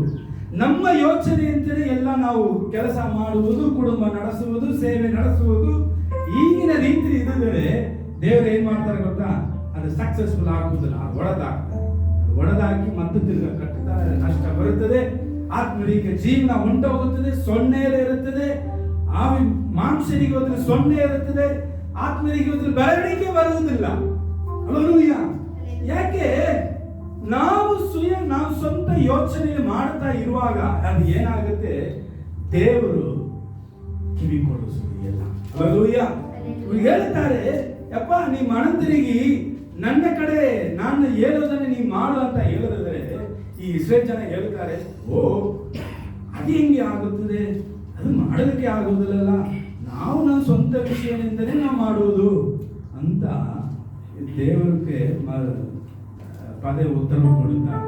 Speaker 2: ನಮ್ಮ ಯೋಚನೆಯಂತೆಯೇ ಎಲ್ಲ ನಾವು ಕೆಲಸ ಮಾಡುವುದು, ಕುಟುಂಬ ನಡೆಸುವುದು, ಸೇವೆ ನಡೆಸುವುದು. ಈಗಿನ ರೀತಿ ಇದ್ದರೆ ದೇವರು ಏನ್ ಮಾಡ್ತಾರೆ ಗೊತ್ತಾ? ಅದು ಸಕ್ಸಸ್ಫುಲ್ ಆಗುವುದಿಲ್ಲ, ಅದು ಒಡೆದಾಕಿ ಮತ್ತೆ ತಿರ್ಗ ಕಟ್ಟುತ್ತಾರೆ, ನಷ್ಟ ಬರುತ್ತದೆ, ಆತ್ಮರಿಗೆ ಜೀವನ ಹೊಂಟೋಗುತ್ತದೆ, ಸೊನ್ನೆಯಲ್ಲಿ ಇರುತ್ತದೆ. ಮಾಂಸರಿಗೆ ಹೋದ್ರೆ ಸೊನ್ನೆ ಇರುತ್ತದೆ, ಆತ್ಮರಿಗೆ ಹೋದ್ರೆ ಬೆಳವಣಿಗೆ ಬರುವುದಿಲ್ಲ. ಅಲ್ಲೂಯ್ಯ. ಯಾಕೆ? ನಾವು ಸ್ವಂತ ಯೋಚನೆ ಮಾಡ್ತಾ ಇರುವಾಗ ಅದು ಏನಾಗುತ್ತೆ, ದೇವರು ಕಿವಿ ಕೊಡಿಸುವುದಿಲ್ಲ. ಅಲ್ಲೂಯ್ಯ. ಹೇಳ್ತಾರೆ, ಯಪ್ಪ ನೀ ಮನಂತರಿಗೆ ನನ್ನ ಕಡೆ ನಾನು ಹೇಳೋದನ್ನ ನೀ ಮಾಡು ಅಂತ ಹೇಳಿದ್ರೆ, ಈ ಇಸ್ರೇಲ್ ಜನ ಹೇಳ್ತಾರೆ, ಓ ಅದು ಹೆಂಗೆ ಆಗುತ್ತದೆ, ಅದು ಮಾಡಲಿಕ್ಕೆ ಆಗುವುದಿಲ್ಲ, ನಾವು ನನ್ನ ಸ್ವಂತ ವಿಷಯದಿಂದಲೇ ನಾವು ಮಾಡುವುದು ಅಂತ ದೇವರಿಗೆ ಪದೇ ಉತ್ತರ ಕೊಡುತ್ತಾರೆ.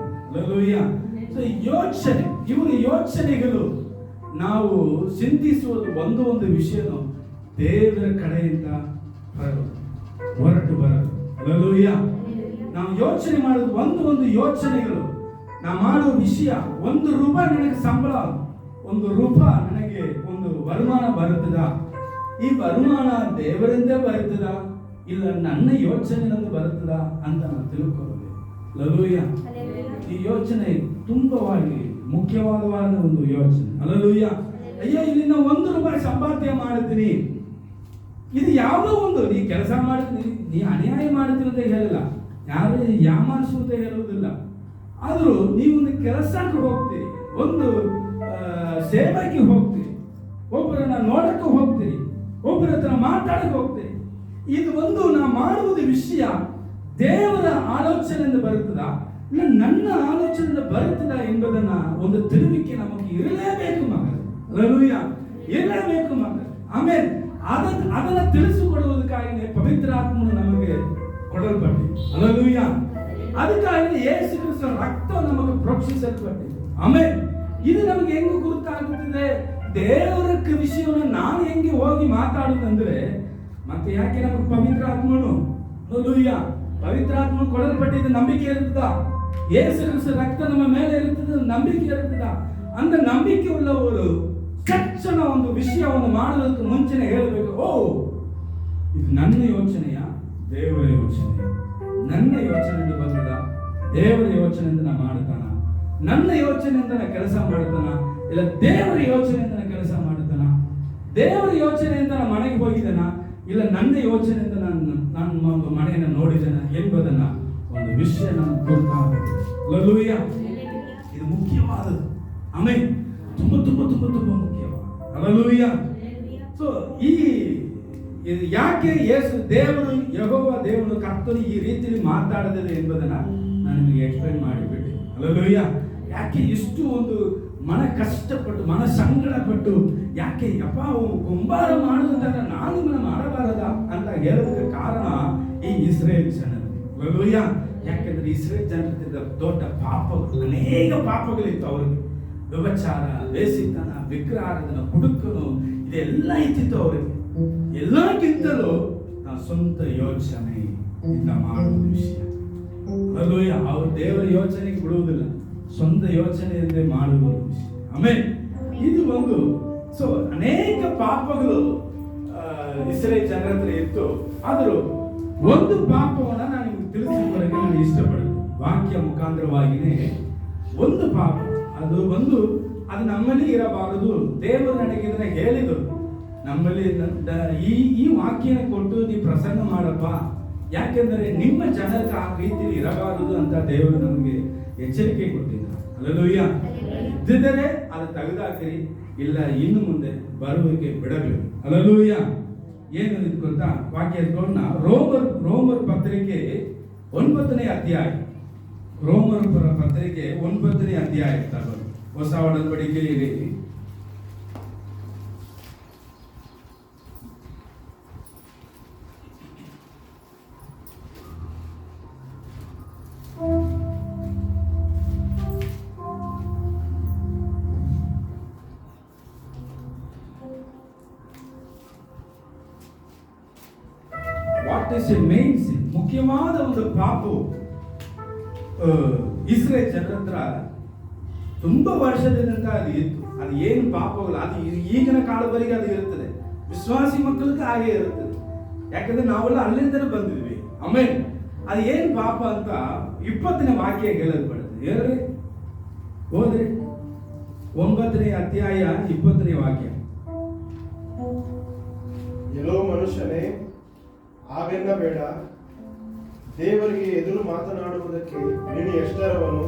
Speaker 2: ಯೋಚನೆ, ಇವರ ಯೋಚನೆಗಳು ನಾವು ಚಿಂತಿಸುವುದು ಒಂದು ವಿಷಯನು ದೇವರ ಕಡೆಯಿಂದ ಹೊರಟು ಬರದು. ಅಲ್ಲೂಯ್ಯ. ನಾವು ಯೋಚನೆ ಮಾಡೋದು ಒಂದು ಯೋಚನೆಗಳು, ನಾವು ಮಾಡುವ ವಿಷಯ. ₹1 ನನಗೆ ಸಂಬಳ, ₹1 ನನಗೆ ಒಂದು ವರಮಾನ ಬರುತ್ತದ, ಈ ವರಮಾನ ದೇವರಿಂದ ಬರುತ್ತದ ಇಲ್ಲ ನನ್ನ ಯೋಚನೆಯಿಂದ ಬರುತ್ತದ ಅಂತ ನಾವು ತಿಳ್ಕೊಳ್ಳೋದು. ಅಲ್ಲೂಯ್ಯ. ಈ ಯೋಚನೆ ತುಂಬವಾಗಿ ಮುಖ್ಯವಾದ ಒಂದು ಯೋಚನೆ. ಅಲ್ಲೂಯ್ಯ. ಅಯ್ಯೋ, ಇಲ್ಲಿ ನಾವು ₹1 ಸಂಪಾದನೆ ಮಾಡುತ್ತೀನಿ, ಇದು ಯಾವುದೋ ಒಂದು ನೀ ಕೆಲಸ ಮಾಡ್ತೀನಿ, ನೀ ಅನ್ಯಾಯ ಮಾಡ್ತೀನಿ ಅಂತ ಹೇಳಿಲ್ಲ, ಯಾರು ಯಾಮಾರಿಸುವಂತ ಹೇಳುವುದಿಲ್ಲ. ಆದರೂ ನೀವೊಂದು ಕೆಲಸಕ್ಕೆ ಹೋಗ್ತೀರಿ, ಒಂದು ಸೇವೆಗೆ ಹೋಗ್ತೀರಿ, ಒಬ್ಬರನ್ನ ನೋಡಕ್ಕೆ ಹೋಗ್ತೀರಿ, ಒಬ್ಬರ ಹತ್ರ ಮಾತಾಡಕ್ಕೆ ಹೋಗ್ತೀರಿ. ಇದು ಒಂದು ನಾವು ಮಾಡುವುದು ವಿಷಯ ದೇವರ ಆಲೋಚನೆಯಿಂದ ಬರುತ್ತದ ಇಲ್ಲ ನನ್ನ ಆಲೋಚನೆಯಿಂದ ಬರುತ್ತದ ಎಂಬುದನ್ನ ಒಂದು ತಿಳುವಿಕೆ ನಮಗೆ ಇರಲೇಬೇಕು ಮಕ್ಕಳು. ಅಲ್ಲೂಯ್ಯ. ಇರಲೇಬೇಕು ಮಕ್ಕಳು. ಆಮೇಲೆ ಅದನ್ನ ತಿಳಿಸಿಕೊಡುವುದಕ್ಕಾಗಿ ಪವಿತ್ರ ಆತ್ಮನು ನಮಗೆ ಕೊಡಲ್ಪಟ್ಟಿದೆ. ಅಲ್ಲೂಯ್ಯ. ಅದಕ್ಕಾಗಿ ಯೇಸು ಕ್ರಿಸ್ತನ ರಕ್ತ ನಮಗೆ ಪ್ರೋಕ್ಷಿಸಲ್ಪಟ್ಟಿದೆ. ಆಮೇಲೆ ಇದು ನಮಗೆ ಹೆಂಗೆ ಗುರುತಾಗುತ್ತದೆ, ದೇವರ ವಿಷಯವನ್ನು ನಾನು ಹೆಂಗೆ ಹೋಗಿ ಮಾತಾಡುದಂದ್ರೆ, ಮತ್ತೆ ಯಾಕೆ ನಮಗೆ ಪವಿತ್ರ ಆತ್ಮನು, ಅಲ್ಲೂಯ್ಯ, ಪವಿತ್ರ ಆತ್ಮನು ಕೊಡಲ್ಪಟ್ಟಿದ್ದ ನಂಬಿಕೆ ಇರ್ತದ, ಯೇಸು ಕ್ರಿಸ್ತನ ರಕ್ತ ನಮ್ಮ ಮೇಲೆ ಇರ್ತದ, ನಂಬಿಕೆ ಇರ್ತದ. ಅಂದ್ರೆ ನಂಬಿಕೆ ಉಳ್ಳವರು ತಕ್ಷಣ ಒಂದು ವಿಷಯವನ್ನು ಮಾಡುವುದಕ್ಕೆ ಮುಂಚೆನೆ ಹೇಳಬೇಕು, ಓ ಇದು ನನ್ನ ಯೋಚನೆಯ ದೇವರ ಯೋಚನೆ, ನನ್ನ ಯೋಚನೆಯಿಂದ ಬಂದದ, ದೇವರ ಯೋಚನೆಯಿಂದ ನಾ ಮಾಡ್ತಾನ, ನನ್ನ ಯೋಚನೆಯಿಂದ ನಾ ಕೆಲಸ ಮಾಡ್ತಾನ, ಇಲ್ಲ ದೇವರ ಯೋಚನೆಯಿಂದ ನಾ ಕೆಲಸ ಮಾಡ್ತಾನ, ದೇವರ ಯೋಚನೆಯಿಂದ ನಾ ಮನೆಗೆ ಹೋಗಿದ್ದಾನ, ಇಲ್ಲ ನನ್ನ ಯೋಚನೆಯಿಂದ ನಾನು ಒಂದು ಮನೆಯನ್ನು ನೋಡಿದ್ದೇನೆ ಎಂಬುದನ್ನ ಒಂದು ವಿಷಯ ನಮ್ಗೆ ಗೊತ್ತಾಗುತ್ತೆ. ಅಲ್ಲೂಯ್ಯ. ಇದು ಮುಖ್ಯವಾದದ್ದು. ಆಮೇಲೆ ತುಂಬಾ ತುಂಬಾ ತುಂಬಾ ತುಂಬಾ ಮುಖ್ಯವಾದ. ಅಲ್ಲೂಯ್ಯ. ಸೊ ಯಾಕೆ ಯೇಸು ದೇವರು ಯೆಹೋವ ದೇವರು ಕರ್ತನು ಈ ರೀತಿಯಲ್ಲಿ ಮಾತಾಡದಿದೆ ಎಂಬುದನ್ನ ನಾನು ನಿಮಗೆ ಎಕ್ಸ್ಪ್ಲೈನ್ ಮಾಡಿಬಿಟ್ಟೆ. ಅಲ್ಲೂಯ್ಯ. ಯಾಕೆ ಇಷ್ಟು ಒಂದು ಮನ ಕಷ್ಟಪಟ್ಟು ಮನ ಸಂಕಟಪಟ್ಟು ಯಾಕೆ ಯಪ್ಪ ಕುಂಬಾರ ಮಾಡುವುದನ್ನ ನಾನು ಮಾಡಬಾರದ ಅಂತ ಹೇಳೋದಕ್ಕೆ ಕಾರಣ ಈ ಇಸ್ರೇಲ್ ಜನರು. ಅಲ್ಲೂಯ್ಯ. ಯಾಕೆಂದ್ರೆ ಇಸ್ರೇಲ್ ಜನರ ದೊಡ್ಡ ಪಾಪಗಳು, ಅನೇಕ ಪಾಪಗಳಿತ್ತು ಅವರಿಗೆ. ವ್ಯಭಿಚಾರ, ವೇಸಿತನ, ವಿಗ್ರಹಾರಾಧನೆ, ಹುಡುಕನು, ಇದೆಲ್ಲ ಇತ್ತಿತ್ತು ಅವರಿಗೆ. ಎಲ್ಲಕ್ಕಿಂತಲೂ ನಾವು ಸ್ವಂತ ಯೋಚನೆ ಇಂದ ಮಾಡುವ ವಿಷಯ. ಅಲ್ಲೂಯ್ಯ. ಅವರು ದೇವರ ಯೋಚನೆಗೆ ಬಿಡುವುದಿಲ್ಲ, ಸ್ವಂತ ಯೋಚನೆಯಿಂದ ಮಾಡುವ ವಿಷಯ. ಆಮೇಲೆ ಇದು ಒಂದು ಅನೇಕ ಪಾಪಗಳು ಇಸ್ರೇಲ್ ಜನರ ಹತ್ರ ಇತ್ತು. ಆದರೂ ಒಂದು ಪಾಪವನ್ನ ನಾನು ನಿಮ್ಗೆ ತಿಳಿಸಿಕೊಳ್ಳಕ್ಕೆ ನಾನು ಇಷ್ಟಪಡ್ತೀನಿ. ವಾಕ್ಯ ಮುಖಾಂತರವಾಗಿನೇ ಒಂದು ಪಾಪ, ಅದು ನಮ್ಮಲ್ಲಿ ಇರಬಾರದು. ದೇವರು ನನಗೆ ಇದನ್ನ ಹೇಳಿದರು, ನಮ್ಮಲ್ಲಿ ಈ ವಾಕ್ಯನ ಕೊಟ್ಟು ನೀವು ಪ್ರಸಂಗ ಮಾಡಪ್ಪ, ಯಾಕೆಂದರೆ ನಿಮ್ಮ ಜನಕ್ಕೆ ಆ ರೀತಿಯಲ್ಲಿ ಇರಬಾರದು ಅಂತ ದೇವರು ನಮಗೆ ಎಚ್ಚರಿಕೆ ಕೊಟ್ಟಿದ್ದಾರೆ. ಅಲ್ಲೂಯ್ಯ. ಇದ್ದಿದ್ದರೆ ಅದು ತೆಗೆದಾಕಿರಿ, ಇಲ್ಲ ಇನ್ನು ಮುಂದೆ ಬರುವಿಕೆ ಬಿಡಬೇಕು. ಅಲ್ಲೂಯ್ಯ. ಏನು ಇದು ಗೊತ್ತಾ? ವಾಕ್ಯ ಎತ್ಕೊಂಡ ರೋಮರ್ ಪತ್ರಿಕೆ 9ನೇ ಅಧ್ಯಾಯ. ರೋಮರ್ ಪತ್ರಿಕೆ 9ನೇ ಅಧ್ಯಾಯ ಇರ್ತಾರೆ. ಹೊಸ ಒಡಂಬಡಿಕೆಯಲ್ಲಿ ವಾಟ್ ಇಸ್ ಎ ಮೇನ್ ಸಿನ್, ಮುಖ್ಯವಾದ ಒಂದು ಪಾಪವು ಇಸ್ರೇಲ್ ಜನರ ಹತ್ರ ತುಂಬಾ ವರ್ಷದಿಂದ ಅದು ಇತ್ತು. ಅದು ಏನು ಪಾಪವಲ್ಲ, ಅದು ಈಗಿನ ಕಾಲದವರೆಗೆ ಅದು ಇರುತ್ತದೆ. ವಿಶ್ವಾಸಿ ಮಕ್ಕಳಿಗೆ ಹಾಗೆ ಇರುತ್ತದೆ. ಯಾಕಂದ್ರೆ ನಾವೆಲ್ಲ ಅಲ್ಲಿಂದಲೇ ಬಂದಿದ್ವಿ. ಆಮೇಲೆ ಅದು ಏನು ಪಾಪ ಅಂತ 20ನೇ ವಾಕ್ಯ ಹೇಳಲ್ಪಡುತ್ತೆ. ಹೇಳ್ರಿ, ಹೋದ್ರಿ 9ನೇ ಅಧ್ಯಾಯ 20ನೇ ವಾಕ್ಯ.
Speaker 1: ಎಲ್ಲೋ ಮನುಷ್ಯನೇ ಹಾಗೆನ್ನ ಬೇಡ, ದೇವರಿಗೆ ಎದುರು ಮಾತನಾಡುವುದಕ್ಕೆ ನೀನು ಎಷ್ಟರವನು?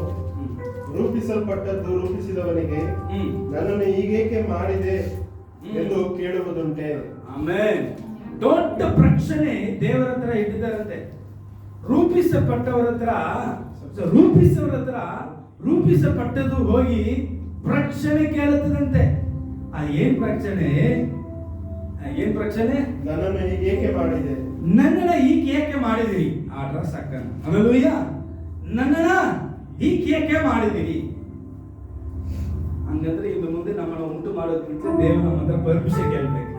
Speaker 1: ರೂಪಿಸಲ್ಪಟ್ಟದ್ದು ರೂಪಿಸಿದವನಿಗೆ ನನ್ನನ್ನು ಹೀಗೇಕೆ ಮಾಡಿದೆ ಎಂದು ಕೇಳುವುದುಂಟೆ.
Speaker 2: ಆಮೇಲೆ ದೊಡ್ಡ ಪ್ರಶ್ನೆ ದೇವರ ಹತ್ರ ಇಟ್ಟಿದ್ದಾರಂತೆ. ರೂಪಿಸಲ್ಪಟ್ಟವರ ಹತ್ರ ರೂಪಿಸಲ್ಪಟ್ಟದ್ದು ಹೋಗಿ ಪ್ರಶ್ನೆ ಕೇಳುತ್ತದಂತೆ. ಏನ್ ಪ್ರಶ್ನೆ?
Speaker 1: ನನ್ನನ್ನು ಹೀಗೇಕೆ ಮಾಡಿದೆ,
Speaker 2: ನನ್ನನ್ನ ಹೀಗೆ ಏಕೆ ಮಾಡಿದಿರಿ? ಆ ಡ್ರೆಸ್ ಹಾಕನ ಹಲ್ಲೆಲೂಯಾ, ನನ್ನನ್ನ ಹೀಗೆ ಏಕೆ ಮಾಡಿದಿರಿ? ಹಂಗಂದ್ರೆ ಇನ್ನು ಮುಂದೆ ನಮ್ಮನ್ನ ಉಂಟು ಮಾಡೋದಕ್ಕಿಂತ ದೇವರು ನಮ್ಮ ಹತ್ರ ಪರ್ಮಿಷನ್ ಕೇಳ್ಬೇಕು.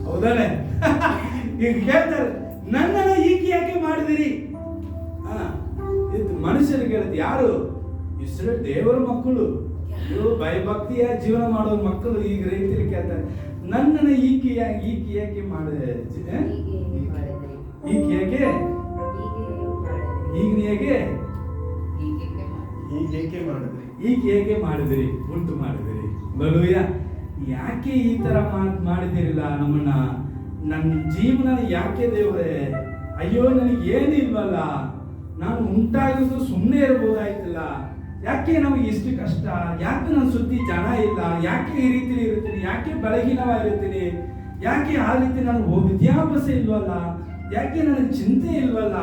Speaker 2: ಹೌದಾನೆ? ಈಗ ಕೇಳ್ತಾರೆ, ನನ್ನನ್ನ ಹೀಗೆ ಯಾಕೆ ಮಾಡಿದಿರಿ? ಇದು ಮನುಷ್ಯರಿಗೆ ಹೇಳುತ್ತೆ. ಯಾರು? ಇಸ್ರೇಲ್ ದೇವರ ಮಕ್ಕಳು, ಇವರು ಭಯಭಕ್ತಿಯ ಜೀವನ ಮಾಡೋ ಮಕ್ಕಳು ಈಗ ರೀತಿಯಲ್ಲಿ ಕೇಳ್ತಾರೆ, ನನ್ನನ್ನು ಈಕೆ ಯಾಕೆ ಮಾಡಿದೆ? ಈಕೆ ಯಾಕೆ? ಈಗ ಹೇಗೆ ಮಾಡಿದ್ರಿ? ಉಂಟು ಮಾಡಿದಿರಿ. ಹಲ್ಲೆಲೂಯಾ. ಯಾಕೆ ಈ ತರ ಮಾಡಿದಿರಲ್ಲ ನಮ್ಮನ್ನ? ನನ್ನ ಜೀವನ ಯಾಕೆ ದೇವರೇ? ಅಯ್ಯೋ, ನನಗೆ ಏನಿಲ್ವಲ್ಲ, ನಾನು ಉಂಟಾಗಿದ್ದು ಸುಮ್ಮನೆ ಇರ್ಬೋದಾಯ್ತಲ್ಲ, ಯಾಕೆ ನಮಗೆ ಇಷ್ಟು ಕಷ್ಟ? ಯಾಕೆ ನನ್ನ ಸುದ್ದಿ ಜನ ಇಲ್ಲ? ಯಾಕೆ ಈ ರೀತಿ ಇರ್ತೀನಿ? ಯಾಕೆ ಬಲಹೀನವಾಗಿರ್ತೀನಿ? ಯಾಕೆ ಆ ರೀತಿ ನನಗೆ ವಿದ್ಯಾಭ್ಯಾಸ ಇಲ್ವಲ್ಲ? ಯಾಕೆ ನನಗೆ ಚಿಂತೆ ಇಲ್ವಲ್ಲ?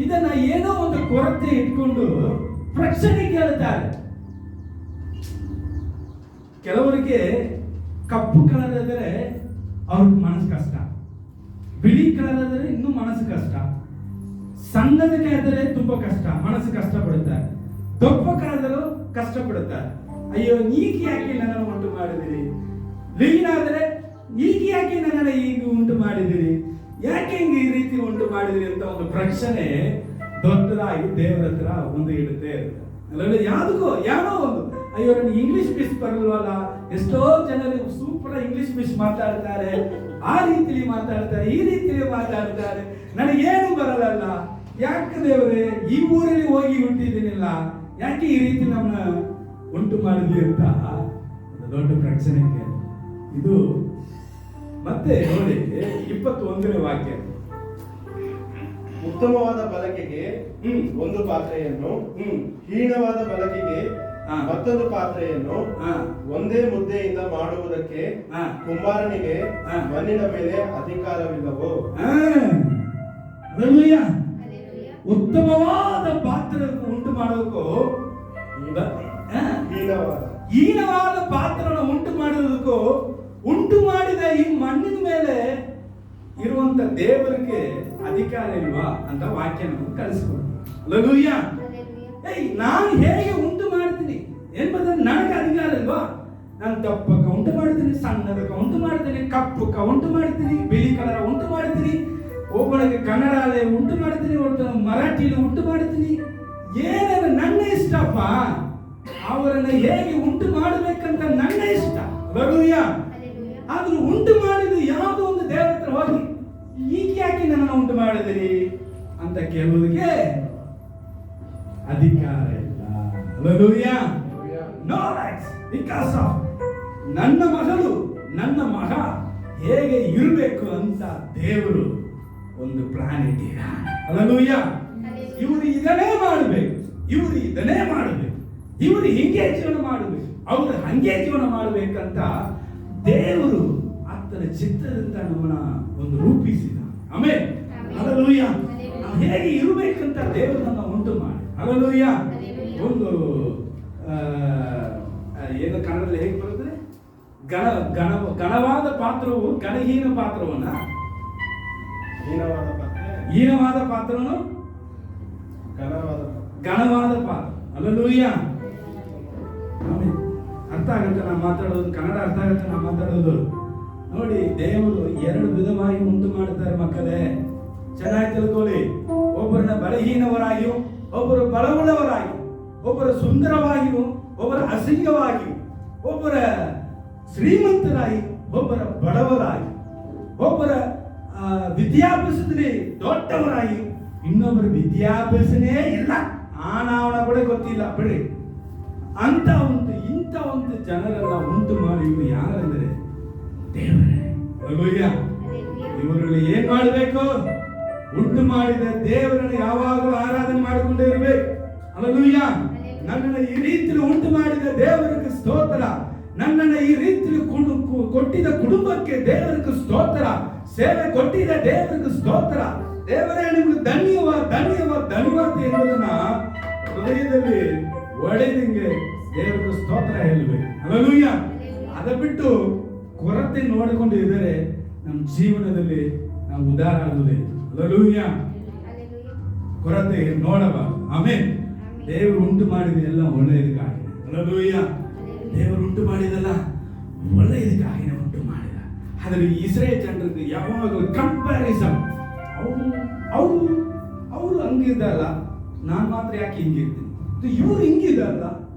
Speaker 2: ಇದನ್ನ ಏನೋ ಒಂದು ಕೊರತೆ ಇಟ್ಕೊಂಡು ಪ್ರಶ್ನೆ ಕೇಳ್ತಾರೆ. ಕೆಲವರಿಗೆ ಕಪ್ಪು ಕಲರ್ ಆದರೆ ಅವ್ರಿಗೆ ಮನಸ್ಸು ಕಷ್ಟ, ಬಿಳಿ ಕಲರ್ ಆದರೆ ಇನ್ನೂ ಮನಸ್ಸು ಕಷ್ಟ, ಸಣ್ಣದಕ್ಕೆ ಆದರೆ ತುಂಬಾ ಕಷ್ಟ, ಮನಸ್ಸು ಕಷ್ಟ ಪಡುತ್ತಾರೆ. ದೊಡ್ಡ ಕಾಲದಲ್ಲೂ ಕಷ್ಟಪಡುತ್ತಾರೆ. ಅಯ್ಯೋ, ನೀಗೆ ಯಾಕೆ ನನ್ನನ್ನು ಉಂಟು ಮಾಡಿದಿರಿ? ಲೀನಾದರೆ ನೀಗೆ ಯಾಕೆ ನನ್ನನ್ನು ಈಗ ಉಂಟು ಮಾಡಿದಿರಿ? ಯಾಕೆ ಹಿಂಗೆ ಈ ರೀತಿ ಉಂಟು ಮಾಡಿದಿರಿ ಅಂತ ಒಂದು ಪ್ರಶ್ನೆ ದೊಡ್ಡದಾಗಿ ದೇವರ ಹತ್ರ ಒಂದು ಇಡುತ್ತೆ ಇರುತ್ತೆ. ಅಲ್ಲ, ಯಾರೋ ಒಂದು, ಅಯ್ಯೋ ನನಗೆ ಇಂಗ್ಲಿಷ್ ಮಿಸ್ ಬರಲ್ವಲ್ಲ. ಎಷ್ಟೋ ಜನರು ಸೂಪರ್ ಇಂಗ್ಲಿಷ್ ಮಿಸ್ ಮಾತಾಡ್ತಾರೆ, ಆ ರೀತಿಲಿ ಮಾತಾಡ್ತಾರೆ, ಈ ರೀತಿಲಿ ಮಾತಾಡ್ತಾರೆ, ನನಗೇನು ಬರಲ್ಲ. ಯಾಕೆ ದೇವರೇ ಈ ಊರಲ್ಲಿ ಹೋಗಿ ಹುಟ್ಟಿದ್ದೀನಿಲ್ಲ, ಯಾಕೆ ಈ ರೀತಿ ನಮ್ಮನ್ನ ಉಂಟು ಮಾಡಿದ್ವಿ ಅಂತ ದೊಡ್ಡ ಪ್ರಶ್ನೆ. ಇದು ಮತ್ತೆ ನೋಡಿ 21ನೇ ವಾಕ್ಯ.
Speaker 1: ಉತ್ತಮವಾದ ಬಳಕೆಗೆ ಒಂದು ಪಾತ್ರೆಯನ್ನು, ಹೀನವಾದ ಬಳಕೆಗೆ ಮತ್ತೊಂದು ಪಾತ್ರೆಯನ್ನು ಒಂದೇ ಮುದ್ದೆಯಿಂದ ಮಾಡುವುದಕ್ಕೆ ಕುಂಬಾರನಿಗೆ ಮಣ್ಣಿನ ಮೇಲೆ ಅಧಿಕಾರವಿಲ್ಲವೋ?
Speaker 2: ಉತ್ತಮವಾದ ಪಾತ್ರ ಉಂಟು ಮಾಡೋದಕ್ಕೂ ಹೀನವಾದ ಪಾತ್ರವನ್ನು ಉಂಟು ಮಾಡುವುದಕ್ಕೂ ಉಂಟು ಮಾಡಿದ ಈ ಮಣ್ಣಿನ ಮೇಲೆ ಇರುವಂತ ದೇವರಿಗೆ ಅಧಿಕಾರ ಇಲ್ವಾ ಅಂತ ವಾಕ್ಯ ನಮಗೆ ಕಲಿಸ್ಕೊಡ್ತೀವಿ. ನಾನು ಹೇಗೆ ಉಂಟು ಮಾಡ್ತೀನಿ ಎಂಬುದನ್ನು ನನಗೆ ಅಧಿಕಾರ ಇಲ್ವಾ? ನಾನು ದಪ್ಪಕ್ಕ ಉಂಟು ಮಾಡ್ತೀನಿ, ಸಣ್ಣದಕ್ಕ ಉಂಟು ಮಾಡ್ತೀನಿ, ಕಪ್ಪಕ್ಕ ಉಂಟು ಮಾಡ್ತೀನಿ, ಬಿಳಿ ಕಲರ ಉಂಟು ಮಾಡ್ತೀನಿ, ಒಬ್ಬನಿಗೆ ಕನ್ನಡ ಉಂಟು ಮಾಡ್ತೀನಿ, ಒಬ್ಬ ಮರಾಠಿಲಿ ಉಂಟು ಮಾಡ್ತೀನಿ. ಏನೇನು ನನ್ನ ಇಷ್ಟಪ್ಪ, ಅವರನ್ನ ಹೇಗೆ ಉಂಟು ಮಾಡಬೇಕಂತ ನನ್ನ ಇಷ್ಟ. ಆದ್ರೂ ಉಂಟು ಮಾಡಿದ್ದು ಯಾವುದೋ ಒಂದು ದೇವರ ಹತ್ರ ಹೋಗಿ ಈಗ ಯಾಕೆ ನನ್ನ ಉಂಟು ಮಾಡಿದಿರಿ ಅಂತ ಕೇಳುವುದಕ್ಕೆ ಅಧಿಕಾರ ಇಲ್ಲ. ನೋ ರೈಟ್ಸ್ ಬಿಕಾಸ್ ಆಫ್ ನನ್ನ ಮಗಳು, ನನ್ನ ಮಗ ಹೇಗೆ ಇರಬೇಕು ಅಂತ ದೇವರು ಒಂದು ಪ್ಲಾನ್ ಇಟ್ಟಿದ್ದಾರೆ. ಹಲ್ಲೆಲೂಯಾ. ಇವರು ಇದನ್ನೇ ಮಾಡಬೇಕು, ಇವರು ಇದನ್ನೇ ಮಾಡಬೇಕು, ಇವರು ಹಿಂಗೆ ಜೀವನ ಮಾಡಬೇಕು, ಅವರು ಹಂಗೆ ಜೀವನ ಮಾಡಬೇಕಂತ ದೇವರು ಆತನ ಚಿತ್ತದಿಂದ ನಮ್ಮನ್ನ ಒಂದು ರೂಪಿಸಿದ. ಆಮೆನ್. ಹಲ್ಲೆಲೂಯ. ನಾವು ಹೇಗೆ ಇರಬೇಕಂತ ದೇವರು ನಮ್ಮ ಉಂಟು ಮಾಡಿ. ಹಲ್ಲೆಲೂಯ. ಒಂದು ಏನು ಕನ್ನಡದಲ್ಲಿ ಹೇಗೆ ಬರುತ್ತದೆ? ಘನವಾದ ಪಾತ್ರವು ಘನಹೀನ ಪಾತ್ರವನ್ನ, ಹೀನವಾದ ಪಾತ್ರವನ್ನು ಘನವಾದ ಪಾತ್ರ. ಹಲ್ಲೆಲೂಯ. ಅರ್ಥ ಆಗುತ್ತೆ ನಾವು ಮಾತಾಡೋದು, ಕನ್ನಡ ಅರ್ಥ ಆಗುತ್ತೆ ನಾವು ಮಾತಾಡೋದು. ನೋಡಿ, ದೇವರು ಎರಡು ವಿಧವಾಗಿ ಉಂಟು ಮಾಡುತ್ತಾರೆ ಮಕ್ಕಳೇ, ಚೆನ್ನಾಗಿ ತಿಳ್ಕೊಳ್ಳಿ. ಒಬ್ಬರನ್ನ ಬಲಹೀನವರಾಗಿಯೂ, ಒಬ್ಬರು ಬಲವುಳ್ಳವರಾಗಿಯೂ, ಒಬ್ಬರು ಸುಂದರವಾಗಿಯೂ, ಒಬ್ಬರ ಅಸಹ್ಯವಾಗಿಯೂ, ಒಬ್ಬರ ಶ್ರೀಮಂತರಾಗಿ, ಒಬ್ಬರ ಬಡವರಾಗಿ, ಒಬ್ಬರ ವಿದ್ಯಾಭ್ಯಾಸದಲ್ಲಿ ದೊಡ್ಡವರಾಗಿ, ಇನ್ನೊಬ್ಬರ ವಿದ್ಯಾಭ್ಯಾಸನೇ ಇಲ್ಲ, ಆನಾವಣ ಕೂಡ ಗೊತ್ತಿಲ್ಲ ಬಿಡಿ, ಇಂಥ ಒಂದು ಜನರನ್ನ ಉಂಟು ಮಾಡಿ ಇವರು ಯಾರಂದ್ರೆ ದೇವರೇ. ಹಲ್ಲೆಲೂಯಾ. ಇವರಲ್ಲಿ ಏನ್ ಮಾಡಬೇಕು? ಉಂಟು ಮಾಡಿದ ದೇವರನ್ನು ಯಾವಾಗಲೂ ಆರಾಧನೆ ಮಾಡಿಕೊಂಡೇ ಇರಬೇಕು. ಹಲ್ಲೆಲೂಯಾ. ನನ್ನನ್ನು ಈ ರೀತಿಯಲ್ಲಿ ಉಂಟು ಮಾಡಿದ ದೇವರಿಗೆ ಸ್ತೋತ್ರ. ನನ್ನನ್ನು ಈ ರೀತಿಯಲ್ಲಿ ಕೊಟ್ಟಿದ ಕುಟುಂಬಕ್ಕೆ ದೇವರಿಗೆ ಸ್ತೋತ್ರ. ಸೇವೆ ಕೊಟ್ಟಿದ ದೇವರಿಗೆ ಸ್ತೋತ್ರ. ದೇವರೇ ನಿಮಗೆ ಧನ್ಯವಾದ ಧನ್ಯವಾದ ಧನ್ಯವಾದ ಎನ್ನುವುದನ್ನ ಹೃದಯದಲ್ಲಿ ಒಡೆದಿಂಗೆ ದೇವರಿಗೆ ಸ್ತೋತ್ರ ಹೇಳಬೇಕು. ಹಲ್ಲೆಲೂಯಾ. ಅದ ಬಿಟ್ಟು ಕೊರತೆ ನೋಡಿಕೊಂಡು ಇದ್ದರೆ ನಮ್ಮ ಜೀವನದಲ್ಲಿ ನಾವು ಉದ್ಧಾರ ಆಗುವುದಿಲ್ಲ. ಹಲ್ಲೆಲೂಯಾ. ಕೊರತೆ ನೋಡಬಾರದು. ಆಮೆನ್. ದೇವರು ಉಂಟು ಮಾಡಿದ ಎಲ್ಲ ಒಳ್ಳೆಯದಕ್ಕಾಗಿ. ಹಲ್ಲೆಲೂಯಾ. ದೇವರು ಉಂಟು ಮಾಡಿದಲ್ಲ ಒಳ್ಳೆಯದಕ್ಕಾಗಿ ಉಂಟು ಮಾಡಿದ. ಆದರೆ ಇಸ್ರೇಲ್ ಜನರಿಗೆ ಯಾವಾಗಲೂ ಕಂಪ್ಯಾರಿಸನ್. ಅವರು ಹಂಗಿದ್ದಲ್ಲ, ನಾನು ಮಾತ್ರ ಯಾಕೆ ಹಿಂಗಿರ್ತೀನಿ, ಇವರು ಹಿಂಗಿದಲ್ಲ,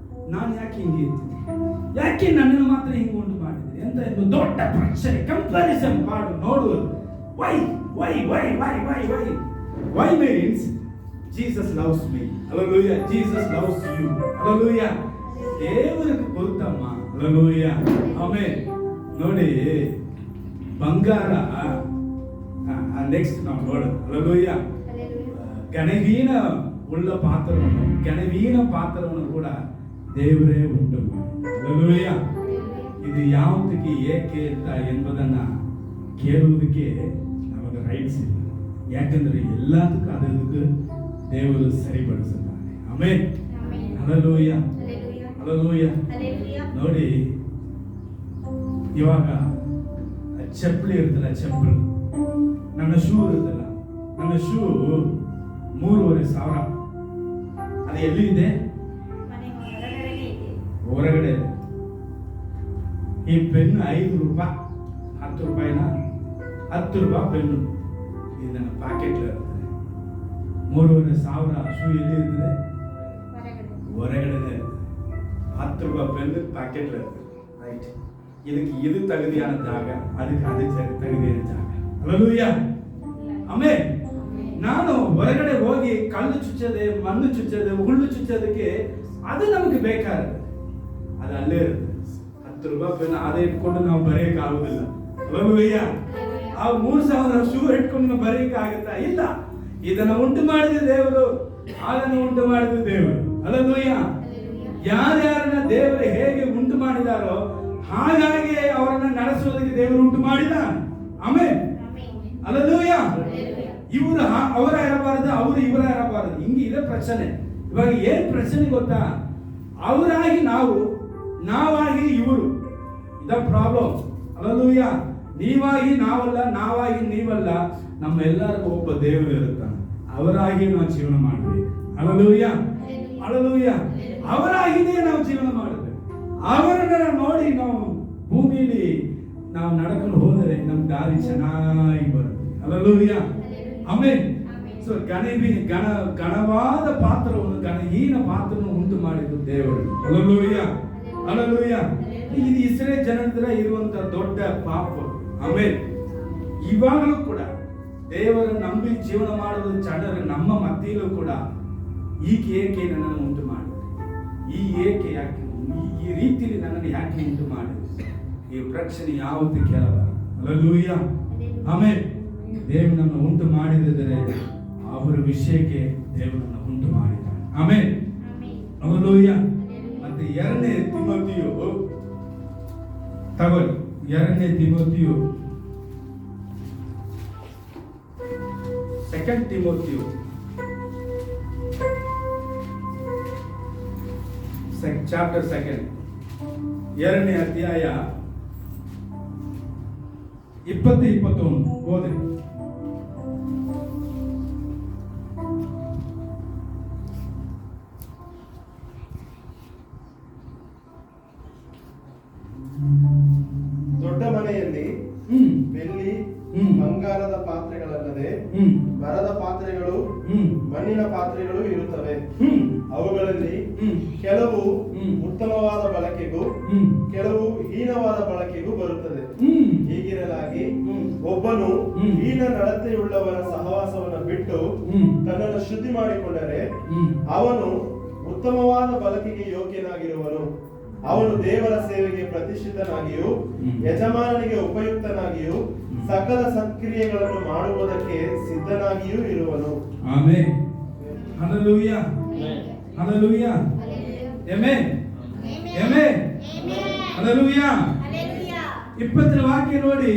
Speaker 2: ನಾನು ಯಾಕೆ ಹಿಂಗಿರ್ತೀನಿ, ಯಾಕೆ ನನ್ನನ್ನು ಮಾತ್ರ ಹಿಂಗೆ ಉಂಟು ಮಾಡಿದ್ರಿ ಅಂತ ಒಂದು ದೊಡ್ಡ ಪ್ರಶ್ನೆ, ಕಂಪ್ಯಾರಿಸನ್ ಮಾಡು ನೋಡುವುದು. Y Y Y Y Y Y Y means Jesus loves me. Hallelujah. Jesus loves you. Hallelujah. ದೇವರಿಗೆ ಗೊತ್ತಮ್ಮ. ಹಲ್ಲೆಲೂಯಾ. ಆಮೆನ್. ನೋಡಿ, ಬಂಗಾರ ನೆಕ್ಸ್ಟ್ ನಾವು ನೋಡೋದು. ಹಲ್ಲೆಲೂಯಾ. ಘನಹೀನ ಉಳ್ಳ ಪಾತ್ರವನ್ನು, ಘನಹೀನ ಪಾತ್ರವನ್ನು ಕೂಡ ದೇವರೇ ಉಂಟು ಮಾಡಿ. ಹಲ್ಲೆಲೂಯಾ. ಇದು ಯಾವುದಕ್ಕೆ ಏಕೆ ಅಂತ ಎಂಬುದನ್ನ ಕೇಳುವುದಕ್ಕೆ ನಮಗೆ ರೈಟ್ಸ್ ಇಲ್ಲ. ಯಾಕಂದ್ರೆ ಎಲ್ಲದಕ್ಕೂ ಅದಕ್ಕೆ ದೇವರು ಸರಿಪಡಿಸುತ್ತಾನೆ. ಆಮೆನ್. ಹಲ್ಲೆಲೂಯಾ. ಹಲ್ಲೆಲೂಯಾ. ನೋಡಿ, ಇವಾಗ ಚಪ್ಪಲಿ ಇರ್ತಲ್ಲ, ಚಪ್ಪಲಿ, ನನ್ನ ಶೂ ಇರುತ್ತಲ್ಲ, ನನ್ನ ಶೂ 3,500. ಅದು ಎಲ್ಲಿ ಇದೆ? ಹೊರಗಡೆ. ಈ ಪೆನ್ನು 5 ರೂಪಾಯಿ, 10 ರೂಪಾಯಿನ, 10 ರೂಪಾಯಿ ಪೆನ್ನು ಇದು ನನ್ನ ಪ್ಯಾಕೆಟ್ ಇರ್ತದೆ. 3,500 ಶೂ ಎಲ್ಲಿ ಇರ್ತದೆ? ಹೊರಗಡೆ. 10 ರೂಪಾಯಿ ಪೆನ್ನು ಪ್ಯಾಕೆಟ್ ಇರ್ತದೆ. ರೈಟ್. ಇದು ತೆಗೆದಿಯಾನ ಜಾಗ, ಅದಕ್ಕೆ ತೆಗೆದಿಯಾನ ಜಾಗ. ಹಲ್ಲೆಲೂಯಾ. ಆಮೆನ್. ನಾನು ಹೊರಗಡೆ ಹೋಗಿ ಕಲ್ಲು ಚುಚ್ಚದೆ, ಮಣ್ಣು ಚುಚ್ಚದೆ, ಹುಲ್ಲು ಚುಚ್ಚೋದಕ್ಕೆ ಅದು ನಮಗೆ ಬೇಕಾಗುತ್ತೆ. ಅದು ಅಲ್ಲೇ ಇರುತ್ತೆ. 10 ರೂಪಾಯಿ ಪೆನ್ ಅದೇ ಇಟ್ಕೊಂಡು ನಾವು ಬರೆಯಕ್ಕಾಗುದಿಲ್ಲ. ಹಲ್ಲೆಲೂಯಾ. ಆ 3,000 ಶೂ ಇಟ್ಕೊಂಡು ನಾವು ಬರೆಯಕ್ಕಾಗುತ್ತಾ? ಇಲ್ಲ. ಇದನ್ನು ಉಂಟು ಮಾಡಿದ ದೇವರು, ಅದನ್ನು ಉಂಟು ಮಾಡಿದ ದೇವರು. ಹಲ್ಲೆಲೂಯಾ. ಯಾರ್ಯಾರನ್ನ ದೇವರು ಹೇಗೆ ಉಂಟು ಮಾಡಿದಾರೋ ಹಾಗಾಗಿ ಅವರನ್ನ ನಡೆಸುವುದಕ್ಕೆ ದೇವರು ಉಂಟು ಮಾಡಿದ. ಆಮೆನ್. ಹಲ್ಲೆಲೂಯಾ. ಇವರು ಅವರ ಇರಬಾರದು, ಅವರು ಇವರ ಇರಬಾರದು. ಹಿಂಗೆ ಇದೆ ಪ್ರಶ್ನೆ. ಇವಾಗ ಏನ್ ಪ್ರಶ್ನೆ ಗೊತ್ತಾ? ಅವರಾಗಿ ನಾವು, ನಾವಾಗಿ ಇವರು. ಇದ ಪ್ರಾಬ್ಲಮ್. ಹಲ್ಲೆಲೂಯಾ. ನೀವಾಗಿ ನಾವಲ್ಲ, ನಾವಾಗಿ ನೀವಲ್ಲ. ನಮ್ಮೆಲ್ಲರಿಗೂ ಒಬ್ಬ ದೇವರು ಇರುತ್ತಾನೆ. ಅವರಾಗಿ ನಾವು ಜೀವನ ಮಾಡಬೇಕು. ಹಲ್ಲೆಲೂಯಾ. ಹಲ್ಲೆಲೂಯಾ. ಅವರಾಗಿಯೇ ನಾವು ಜೀವನ ಮಾಡಬೇಕು. ಅವರನ್ನ ನೋಡಿ ನಾವು ಭೂಮಿಯಲ್ಲಿ ನಾವು ನಡ್ಕೊಂಡು ಹೋದರೆ ನಮ್ಮ ದಾರಿ ಚೆನ್ನಾಗಿ ಬರುತ್ತೆ. ಹಲ್ಲೆಲೂಯಾ. ಆಮೆನ್. ಸೊ ಘನವಾದ ಪಾತ್ರವನ್ನು, ಘನಹೀನ ಪಾತ್ರವನ್ನು ಉಂಟು ಮಾಡಿದ್ದು ದೇವರು. ಹಲ್ಲೆಲೂಯಾ. ಹಲ್ಲೆಲೂಯಾ. ಇದು ಇಸ್ರೇಲ್ ಜನರ ಇರುವಂತ ದೊಡ್ಡ ಪಾಪ. ಆಮೆನ್. ಇವಾಗಲೂ ಕೂಡ ದೇವರನ್ನು ನಂಬಿ ಜೀವನ ಮಾಡುವ ಜನರು ನಮ್ಮ ಮಧ್ಯೆಯಲ್ಲೂ ಕೂಡ ಏಕೆ ನನ್ನನ್ನು ಉಂಟು ಮಾಡಿದೆ, ಏಕೆ ಯಾಕೆ ಈ ರೀತಿಯಲ್ಲಿ ನನ್ನನ್ನು ಯಾಕೆ ಉಂಟು ಮಾಡಿದೆ, ಈ ಪ್ರಶ್ನೆ ಯಾವತ್ತೂ ಕೇಳಬಾರದು. ಹಲ್ಲೆಲೂಯಾ. ಆಮೆನ್. ದೇವರನ್ನು ಉಂಟು ಮಾಡಿದರೆ ಅವರ ವಿಷಯಕ್ಕೆ ದೇವರನ್ನು ಉಂಟು ಮಾಡಿದ್ದಾನೆ. ಆಮೆನ್. ಹಲ್ಲೆಲೂಯಾ. ಮತ್ತೆ 2ನೇ ತಿಮೋಥೆಯು ತಗೊಳ್ಳಿ. 2ನೇ ತಿಮೋಥೆಯು 2 ತಿಮೋಥೆಯು ಚಾಪ್ಟರ್ 2 2ನೇ ಅಧ್ಯಾಯ 20-21 ಓದಿ.
Speaker 1: ದೊಡ್ಡ ಮನೆಯಲ್ಲಿ ಬೆಳ್ಳಿ ಬಂಗಾರದ ಪಾತ್ರೆಗಳಲ್ಲದೆ ಮರದ ಪಾತ್ರೆಗಳು ಮಣ್ಣಿನ ಪಾತ್ರೆಗಳು ಇರುತ್ತವೆ. ಅವುಗಳಲ್ಲಿ ಕೆಲವು ಉತ್ತಮವಾದ ಬಳಕೆಗೂ ಕೆಲವು ಹೀನವಾದ ಬಳಕೆಗೂ ಬರುತ್ತದೆ. ಹೀಗಿರಲಾಗಿ ಒಬ್ಬನು ಹೀನ ನಡತೆಯುಳ್ಳವರ ಸಹವಾಸವನ್ನು ಬಿಟ್ಟು ತನ್ನನ್ನು ಶುದ್ಧಿ ಮಾಡಿಕೊಂಡರೆ ಅವನು ಉತ್ತಮವಾದ ಬಳಕೆಗೆ ಯೋಗ್ಯನಾಗಿರುವನು. ಅವನು ದೇವರ ಸೇವೆಗೆ ಪ್ರತಿಷ್ಠಿತನಾಗಿಯೂ ಯಜಮಾನನಿಗೆ ಉಪಯುಕ್ತನಾಗಿಯೂ ಸಕಲ ಸತ್ಕ್ರಿಯೆಗಳನ್ನು ಮಾಡುವುದಕ್ಕೆ ಸಿದ್ಧನಾಗಿಯೂ ಇರುವನು.
Speaker 2: Amen. Hallelujah. Hallelujah. Amen. Amen. Hallelujah. 20ನೇ ವಾಕ್ಯ ನೋಡಿ.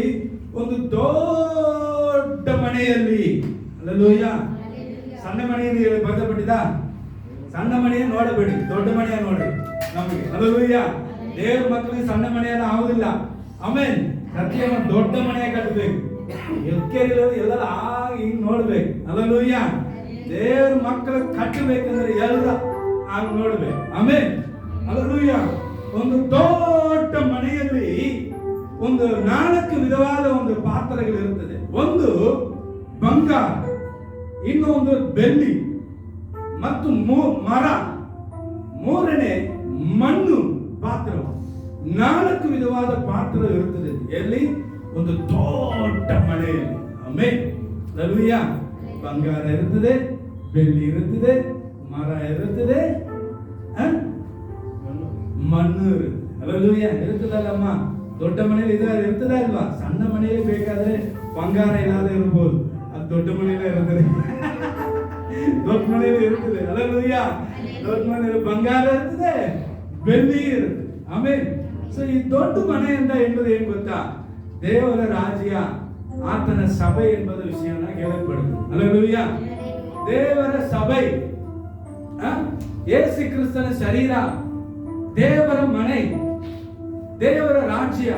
Speaker 2: ಒಂದು ದೊಡ್ಡ ಮನೆಯಲ್ಲಿ, ಹಲ್ಲೆಲೂಯಾ, ಸಣ್ಣ ಮನೆಯಲ್ಲಿ ಬರೆಯಲ್ಪಟ್ಟಿದ ಸಣ್ಣ ಮನೆಯನ್ನು ನೋಡಬೇಡಿ, ದೊಡ್ಡ ಮನೆಯನ್ನು ನೋಡಿ. ನಮಗೆ ಹಲ್ಲೆಲೂಯಾ. ದೇವರ ಮಕ್ಕಳಿಗೆ ಸಣ್ಣ ಮನೆಯನ್ನು ಆಗುದಿಲ್ಲ. ಆಮೆನ್. ಪ್ರತಿಯೊಂದು ದೊಡ್ಡ ಮನೆ ಕಟ್ಟಬೇಕು. ಎಲ್ಲರೂ ಹಿಂಗ್ ನೋಡ್ಬೇಕು. ಹಲ್ಲೆಲೂಯಾ. ದೇವರ ಮಕ್ಕಳು ಕಟ್ಟಬೇಕಂದ್ರೆ ಎಲ್ಲ ಆಗ ನೋಡ್ಬೇಕು. ಆಮೆನ್. ಹಲ್ಲೆಲೂಯಾ. ಒಂದು ದೊಡ್ಡ ಮನೆಯಲ್ಲಿ ಒಂದು 4 ವಿಧವಾದ ಒಂದು ಪಾತ್ರೆಗಳಿರುತ್ತದೆ. ಒಂದು ಬಂಗಾರ, ಇನ್ನೊಂದು ಬೆಳ್ಳಿ ಮತ್ತು ಮರ, ಮೂರನೇ ಮಣ್ಣು ಪಾತ್ರ. 4 ವಿಧವಾದ ಪಾತ್ರ ಇರುತ್ತದೆ ಎಲ್ಲಿ? ಒಂದು ದೊಡ್ಡ ಮನೆಯಲ್ಲಿ. ಆಮೆನ್. ಹಲ್ಲೆಲೂಯಾ. ಬಂಗಾರ ಇರುತ್ತದೆ, ಬೆಳ್ಳಿ ಇರುತ್ತದೆ, ಮರ ಇರುತ್ತದೆ, ಮಣ್ಣು ಇರುತ್ತದೆ. ಹಲ್ಲೆಲೂಯಾ. ಇರುತ್ತದಲ್ಲಮ್ಮ, ದೊಡ್ಡ ಮನೆಯಲ್ಲಿ ಇರ್ತದೆ ಅಲ್ವಾ? ಸಣ್ಣ ಮನೆಯಲ್ಲಿ ಬೇಕಾದ್ರೆ ಬಂಗಾರ ಇಲ್ಲದೆ ಇರಬಹುದು, ಅದು ದೊಡ್ಡ ಮನೆಯಲ್ಲೇ ಇರುತ್ತದೆ. ದೊಡ್ಡ ಮನೆಯಲ್ಲಿ ಇರುತ್ತದೆ. ಹಲ್ಲೆಲೂಯಾ. ದೊಡ್ಡ ಮನೆಯಲ್ಲಿ ಬಂಗಾರ ಇರ್ತದೆ, ಬೆಳ್ಳಿ ಇರುತ್ತೆ. ಆಮೇಲೆ ಸೊ ಈ ದೊಡ್ಡ ಮನೆ ಅಂತ ಎಂಬುದು ಏನ್ ಗೊತ್ತಾ? ದೇವರ ರಾಜ್ಯ, ಆತನ ಸಭೆ ಎಂಬುದ ವಿಷಯನ ಹೇಳಲ್ಪಡುತ್ತೆ. ಹಲ್ಲೆಲೂಯಾ. ದೇವರ ಸಭೆ, ಯೇಸು ಕ್ರಿಸ್ತನ ಶರೀರ, ದೇವರ ಮನೆ, ದೇವರ ರಾಜ್ಯ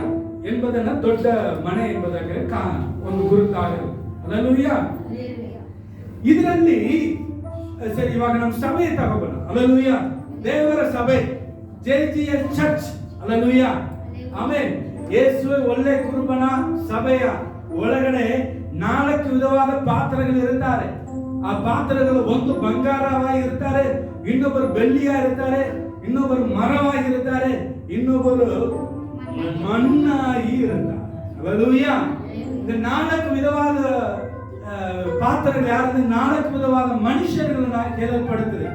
Speaker 2: ಎಂಬುದನ್ನ ದೊಡ್ಡ ಮನೆ ಎಂಬುದಕ್ಕೆ ಒಂದು ಗುರುತಾಗಿರುತ್ತೆ. ಹಲ್ಲೆಲೂಯಾ. ಇದರಲ್ಲಿ ಸರಿ, ಇವಾಗ ನಮ್ಮ ಸಭೆ ತಗೋಬೋಣ. ಹಲ್ಲೆಲೂಯಾ. ದೇವರ ಸಭೆ, JGS ಚರ್ಚ್. ಹಲ್ಲೆಲೂಯಾ. ಆಮೇಲೆ ಯೇಸುವೆ ಒಳ್ಳೆ ಕುರುಬನ ಸಭೆಯ ಒಳಗಡೆ 4 ವಿಧವಾದ ಪಾತ್ರಗಳಿರುತ್ತಾರೆ. ಆ ಪಾತ್ರಗಳು ಒಂದು ಬಂಗಾರವಾಗಿರುತ್ತಾರೆ, ಇನ್ನೊಬ್ಬರು ಬೆಳ್ಳಿಯಾಗಿರುತ್ತಾರೆ, ಇನ್ನೊಬ್ಬರು ಮರವಾಗಿರುತ್ತಾರೆ, ಇನ್ನೊಬ್ಬರು ಮಣ್ಣಾಗಿ ಇರುತ್ತಾರೆ. ಹಲ್ಲೆಲೂಯಾ. 4 ವಿಧವಾದ ಪಾತ್ರಗಳು ಯಾರಂದ್ರೆ 4 ವಿಧವಾದ ಮನುಷ್ಯರುಗಳನ್ನ ಹೇಳಲ್ಪಡುತ್ತದೆ.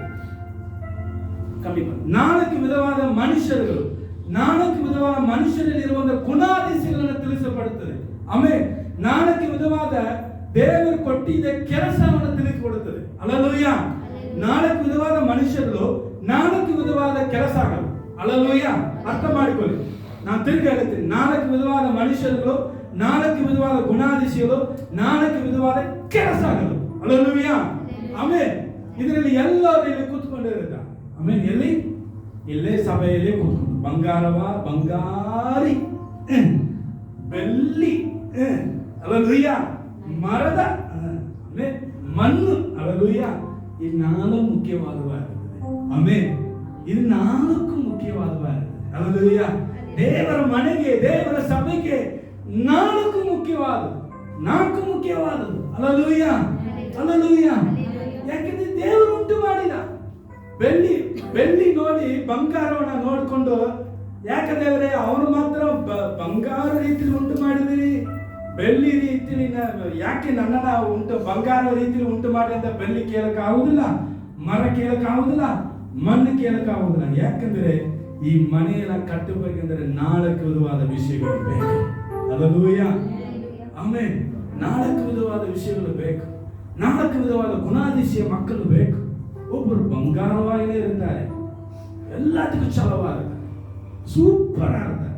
Speaker 2: 4 ವಿಧವಾದ ಮನುಷ್ಯರುಗಳು, 4 ವಿಧವಾದ ಮನುಷ್ಯರಲ್ಲಿರುವಂತಹ ಗುಣಾದೇಶಗಳನ್ನು ತಿಳಿಸಪಡುತ್ತದೆ. ಆಮೇಲೆ 4 ವಿಧವಾದ ದೇವರು ಕೊಟ್ಟಿದ್ದ ಕೆಲಸವನ್ನು ತಿಳಿಸಿಕೊಡುತ್ತದೆ. ಹಲ್ಲೆಲೂಯಾ. 4 ವಿಧವಾದ ಮನುಷ್ಯರು, 4 ವಿಧವಾದ ಕೆಲಸಗಳು. ಹಲ್ಲೆಲೂಯಾ. ಅರ್ಥ ಮಾಡಿಕೊಳ್ಳಿ, ನಾನು ತಿರುಗಿ ಹೇಳ್ತೀನಿ. 4 ವಿಧವಾದ ಮನುಷ್ಯರುಗಳು, 4 ವಿಧವಾದ ಗುಣಾದೇಶಗಳು, 4 ವಿಧವಾದ ಕೆಲಸಗಳು. ಹಲ್ಲೆಲೂಯಾ. ಆಮೇಲೆ ಇದರಲ್ಲಿ ಎಲ್ಲರೂ ಇಲ್ಲಿ ಕೂತ್ಕೊಂಡಿರುತ್ತಾರೆ. ಆಮೇಲೆ ಎಲ್ಲಿ? ಇಲ್ಲೇ ಸಭೆಯಲ್ಲಿ ಕೂತ್ಕೊಂಡು ಬಂಗಾರಿ, ಬೆಳ್ಳಿ, ಹಲ್ಲೆಲೂಯಾ, ಮರದ, ಮಣ್ಣು. ಹಲ್ಲೆಲೂಯಾ. ಈ 4 ಮುಖ್ಯವಾದವಾಗಿರುತ್ತದೆ. ಆಮೇಲೆ ಇದು 4 ಮುಖ್ಯವಾದವಾಗಿರುತ್ತದೆ. ಹಲ್ಲೆಲೂಯಾ. ದೇವರ ಮನೆಗೆ, ದೇವರ ಸಭೆಗೆ 4 ಮುಖ್ಯವಾದದ್ದು. ಹಲ್ಲೆಲೂಯಾ. ಹಲ್ಲೆಲೂಯಾ. ಯಾಕೆಂದ್ರೆ ದೇವರು ಉಂಟು ಮಾಡಿದ. ಬೆಳ್ಳಿ ನೋಡಿ ಬಂಗಾರವನ್ನ ನೋಡಿಕೊಂಡು, ಯಾಕಂದ್ರೆ ಅವನು ಮಾತ್ರ ಬಂಗಾರ ರೀತಿಯಲ್ಲಿ ಉಂಟು ಮಾಡಿದಿರಿ, ಬೆಳ್ಳಿ ರೀತಿಯಲ್ಲಿ ಯಾಕೆ ನನ್ನನ್ನ ಬಂಗಾರ ರೀತಿಯಲ್ಲಿ ಉಂಟು ಮಾಡಿ ಅಂತ ಬೆಳ್ಳಿ ಕೇಳಕ್ ಆಗುದಿಲ್ಲ, ಮರ ಕೇಳಕ್ ಆಗುದಿಲ್ಲ, ಮಣ್ಣು ಕೇಳಕ್ ಆಗುದಿಲ್ಲ. ಯಾಕಂದ್ರೆ ಈ ಮನೆಯನ್ನ ಕಟ್ಟಬೇಕಂದ್ರೆ 4 ವಿಧವಾದ ವಿಷಯಗಳು ಬೇಕು. ಹಲ್ಲೆಲೂಯಾ. ಆಮೇಲೆ 4 ವಿಧವಾದ ವಿಷಯಗಳು ಬೇಕು. 4 ವಿಧವಾದ ಗುಣಾದೇಶಿಯ ಮಕ್ಕಳು ಬೇಕು. ಒಬ್ಬರು ಬಂಗಾರವಾಗಲೇ ಇರ್ತಾರೆ, ಎಲ್ಲದಕ್ಕೂ ಚಲವಾಗುತ್ತೆ, ಸೂಪರ್ ಆಗುತ್ತೆ,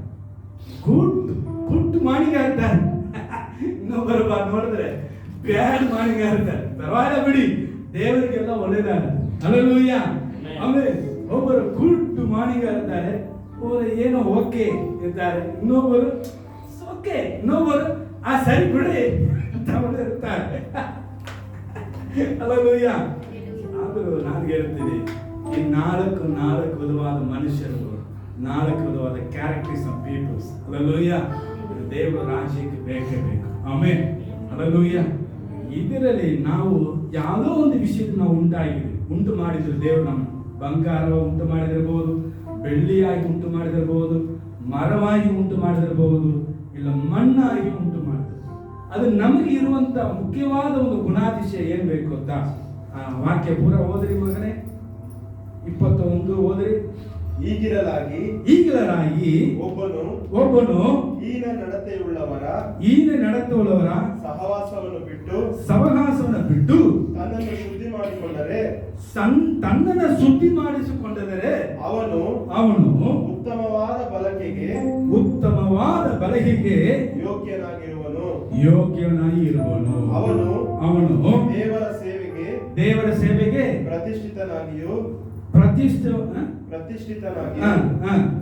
Speaker 2: ಗುಡ್ ಮಾಣಿಗೆ ಇರ್ತಾರೆ. ಇನ್ನೊಬ್ಬರು ನೋಡಿದ್ರೆ ಬ್ಯಾಡ್ ಮಾಣಿಗೆ ಇರ್ತಾರೆ, ಪರವಾಗಿಲ್ಲ ಬಿಡಿ, ದೇವರಿಗೆಲ್ಲ ಒಳ್ಳೆಯದಾಗ. ಹಲ್ಲೆಲೂಯಾ. ಆಮೇಲೆ ಒಬ್ಬರು ಗುಡ್ ಮಾರ್ನಿಂಗ್ ಇರ್ತಾರೆ, ಒಬ್ಬರು ಏನೋ ಓಕೆ ಇರ್ತಾರೆ, ಇನ್ನೊಬ್ಬರು ಓಕೆ, ಇನ್ನೊಬ್ಬರು ಆ ಸರಿ ಬಿಡಿ ಅಂತ ಇರ್ತಾರೆ. ಹಲ್ಲೆಲೂಯಾ. ಆದರೂ ನಾನು ಹೇಳ್ತೀನಿ, ಈ ನಾಲ್ಕು ವಿಧವಾದ ಮನುಷ್ಯರು, ನಾಲ್ಕು ವಿಧವಾದ ಕ್ಯಾರೆಕ್ಟರ್ಸ್ ಆಫ್ ಪೀಪಲ್ಸ್. ಹಲ್ಲೆಲೂಯಾ. ದೇವರ ರಾಜ್ಯಕ್ಕೆ ಬೇಕೇ ಬೇಕು. ಆಮೆನ್. ಹಲ್ಲೆಲೂಯಾ. ಇದರಲ್ಲಿ ನಾವು ಯಾವುದೋ ಒಂದು ವಿಷಯಕ್ಕೆ ನಾವು ಉಂಟು ಮಾಡಿದ್ರು. ದೇವರು ನಮ್ಮ ಬಂಗಾರ ಉಂಟು ಮಾಡಿದಿರಬಹುದು, ಬೆಳ್ಳಿಯಾಗಿ ಉಂಟು ಮಾಡಿದಿರಬಹುದು, ಮರವಾಗಿ ಉಂಟು ಮಾಡಿದಿರಬಹುದು, ಇಲ್ಲ ಮಣ್ಣಾಗಿ ಉಂಟು ಮಾಡಿದ್ರು. ಅದು ನಮಗೆ ಇರುವಂತ ಮುಖ್ಯವಾದ ಒಂದು ಗುಣಾತಿಶಯ ಏನ್ ಬೇಕು ಗೊತ್ತಾ? ವಾಕ್ಯ ಪೂರ ಓದ್ರಿ ಮಗನೇ, 21 ಓದ್ರಿ. ಈಗಿರಲಾಗಿ ಒಬ್ಬನು
Speaker 1: ಹೀನ ನಡತೆಯುಳ್ಳವರ ಸಹವಾಸವನ್ನು
Speaker 2: ಬಿಟ್ಟು
Speaker 1: ತನ್ನನ್ನು
Speaker 2: ಶುದ್ಧಿ ಮಾಡಿಸಿಕೊಂಡರೆ ಅವನು ಉತ್ತಮವಾದ ಬಲಕೆಗೆ ಯೋಗ್ಯನಾಗಿ ಇರುವನು. ಅವನು ದೇವರ ಸೇವೆಗೆ
Speaker 1: ಪ್ರತಿಷ್ಠಿತನಾಗಿ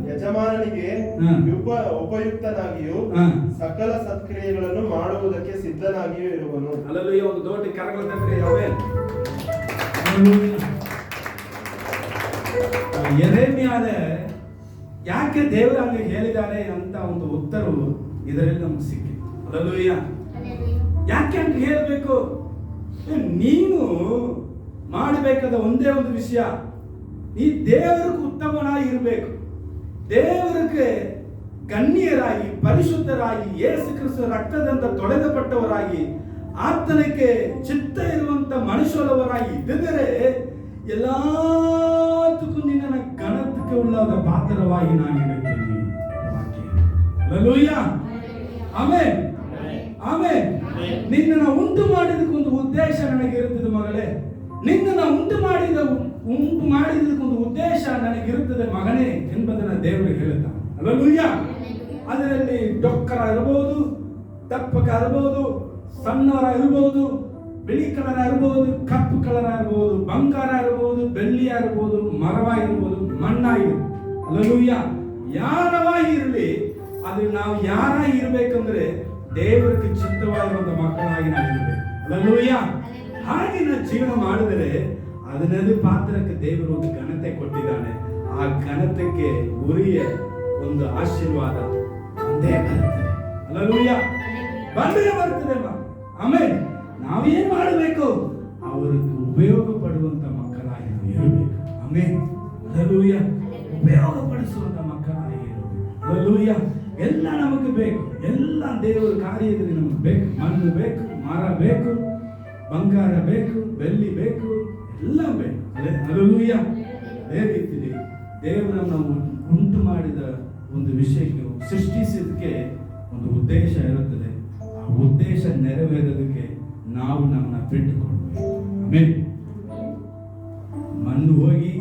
Speaker 1: ಯಜಮಾನನಿಗೆ ಉಪಯುಕ್ತನಾಗಿಯೂ ಸಕಲ ಸತ್ಕ್ರಿಯೆಗಳನ್ನು ಮಾಡುವುದಕ್ಕೆ ಸಿದ್ಧನಾಗಿಯೂ ಇರುವನು.
Speaker 2: ಅಲ್ಲೂ ಒಂದು ದೊಡ್ಡ ಕರಗಲಂದ್ರೆ ಯಾವೇ ಯೆರೆಮೀಯನ ಯಾಕೆ ದೇವರು ಹಂಗೆ ಹೇಳಿದ್ದಾರೆ ಅಂತ ಒಂದು ಉತ್ತರವು ಇದರಲ್ಲಿ ನಮ್ಗೆ ಸಿಕ್ಕಿತು. ಹಲ್ಲೆಲೂಯಾ. ಯಾಕೆ ಅಂತ ಹೇಳಬೇಕು? ನೀನು ಮಾಡಬೇಕಾದ ಒಂದೇ ಒಂದು ವಿಷಯ, ನೀ ದೇವರಿಗೆ ಉತ್ತಮನಾಗಿ ಇರಬೇಕು. ದೇವರಿಗೆ ಗಣ್ಯರಾಗಿ, ಪರಿಶುದ್ಧರಾಗಿ, ಯೇಸು ಕ್ರಿಸ್ತ ರಕ್ತದಿಂದ ತೊಳೆದಪಟ್ಟವರಾಗಿ, ಆತನಿಗೆ ಚಿತ್ತ ಇರುವಂತ ಮನುಷ್ಯರವರಾಗಿ ಇದ್ದರೆ ಎಲ್ಲದಕ್ಕೂ ನಿನ್ನ ಗಣತಕ್ಕೆ ಉಳ್ಳಾದ ಪಾತ್ರವಾಗಿ ನಾನು ಇರುತ್ತೇನೆ. ಹಲ್ಲೆಲೂಯಾ. ಆಮೆನ್. ಆಮೆನ್. ನಿನ್ನನ್ನು ಉಂಟು ಮಾಡಿದಕ್ಕೊಂದು ಉದ್ದೇಶ ನನಗಿರುತ್ತದೆ ಮಗಳೇ. ನಿನ್ನನ್ನು ಉಂಟು ಮಾಡಿದಕ್ಕೊಂದು ಉದ್ದೇಶ ನನಗಿರುತ್ತದೆ ಮಗನೇ ಎಂಬುದನ್ನು ದೇವರು ಹೇಳುತ್ತಾನೆ. ಹಲ್ಲೆಲೂಯಾ. ಅದರಲ್ಲಿ ಡೊಕ್ಕರ ಇರಬಹುದು, ದಪ್ಪಕ ಇರಬಹುದು, ಸಣ್ಣವರ ಇರಬಹುದು, ಬಿಳಿ ಕಲರ್ ಇರಬಹುದು, ಕಪ್ಪು ಕಲರ್ ಇರಬಹುದು, ಬಂಗಾರ ಇರಬಹುದು, ಬೆಳ್ಳಿ ಇರಬಹುದು, ಮರವಾಗಿರ್ಬೋದು, ಮಣ್ಣಾಗಿರ್ಬೋದು. ಹಲ್ಲೆಲೂಯಾ. ಯಾರವಾಗಿ ಇರಲಿ, ಅದು ನಾವು ಯಾರಾಗಿ ಇರಬೇಕಂದ್ರೆ ದೇವರಿಗೆ ಚಿತ್ತವಾಗಿರುವಂತ ಮಕ್ಕಳಾಗಿ ನಾವು ಇರಬೇಕು. ಹಲ್ಲೆಲೂಯಾ. ಹಾಗೆ ನಾವು ಜೀವನ ಮಾಡಿದರೆ ಅದರಲ್ಲಿ ಪಾತ್ರಕ್ಕೆ ದೇವರು ಒಂದು ಘನತೆ ಕೊಟ್ಟಿದ್ದಾನೆ. ಆ ಘನತೆಗೆ ಉರಿಯ ಒಂದು ಆಶೀರ್ವಾದ ಒಂದೇ ಬರ್ತದೆ. ಹಲ್ಲೆಲೂಯಾ. ಬಂದೇ ಬರ್ತದೆ. ಆಮೇಲೆ ನಾವೇನ್ ಮಾಡಬೇಕು? ಅವರಿಗೆ ಉಪಯೋಗ ಪಡುವಂತ ಮಕ್ಕಳಾಗಿ ಇರಬೇಕು. ಆಮೇಲೆ ಹಲ್ಲೆಲೂಯಾ. ಉಪಯೋಗ ಪಡಿಸುವಂತ ಮಕ್ಕಳಾಗಿ ಇರಬೇಕು. ಹಲ್ಲೆಲೂಯಾ. ಎಲ್ಲ ನಮಗೆ ಬೇಕು, ಎಲ್ಲ ದೇವರ ಕಾರ್ಯದಲ್ಲಿ ನಮಗೆ ಬೇಕು. ಮಣ್ಣು ಬೇಕು, ಮರ ಬೇಕು, ಬಂಗಾರ ಬೇಕು, ಬೆಳ್ಳಿ ಬೇಕು, ಎಲ್ಲ ಬೇಕು. ಹಲ್ಲೆಲೂಯಾ. ಅದೇ ರೀತಿ ದೇವರನ್ನು ಉಂಟು ಮಾಡಿದ ಒಂದು ವಿಷಯಕ್ಕೆ, ಸೃಷ್ಟಿಸಿದಕ್ಕೆ ಒಂದು ಉದ್ದೇಶ ಇರುತ್ತದೆ. ಆ ಉದ್ದೇಶ ನೆರವೇರೋದಕ್ಕೆ ನಾವು ನಮ್ಮನ್ನ ಬಿಟ್ಟುಕೊಡ್ಬೇಕು. ಆಮೇಲೆ ಮಣ್ಣು ಹೋಗಿ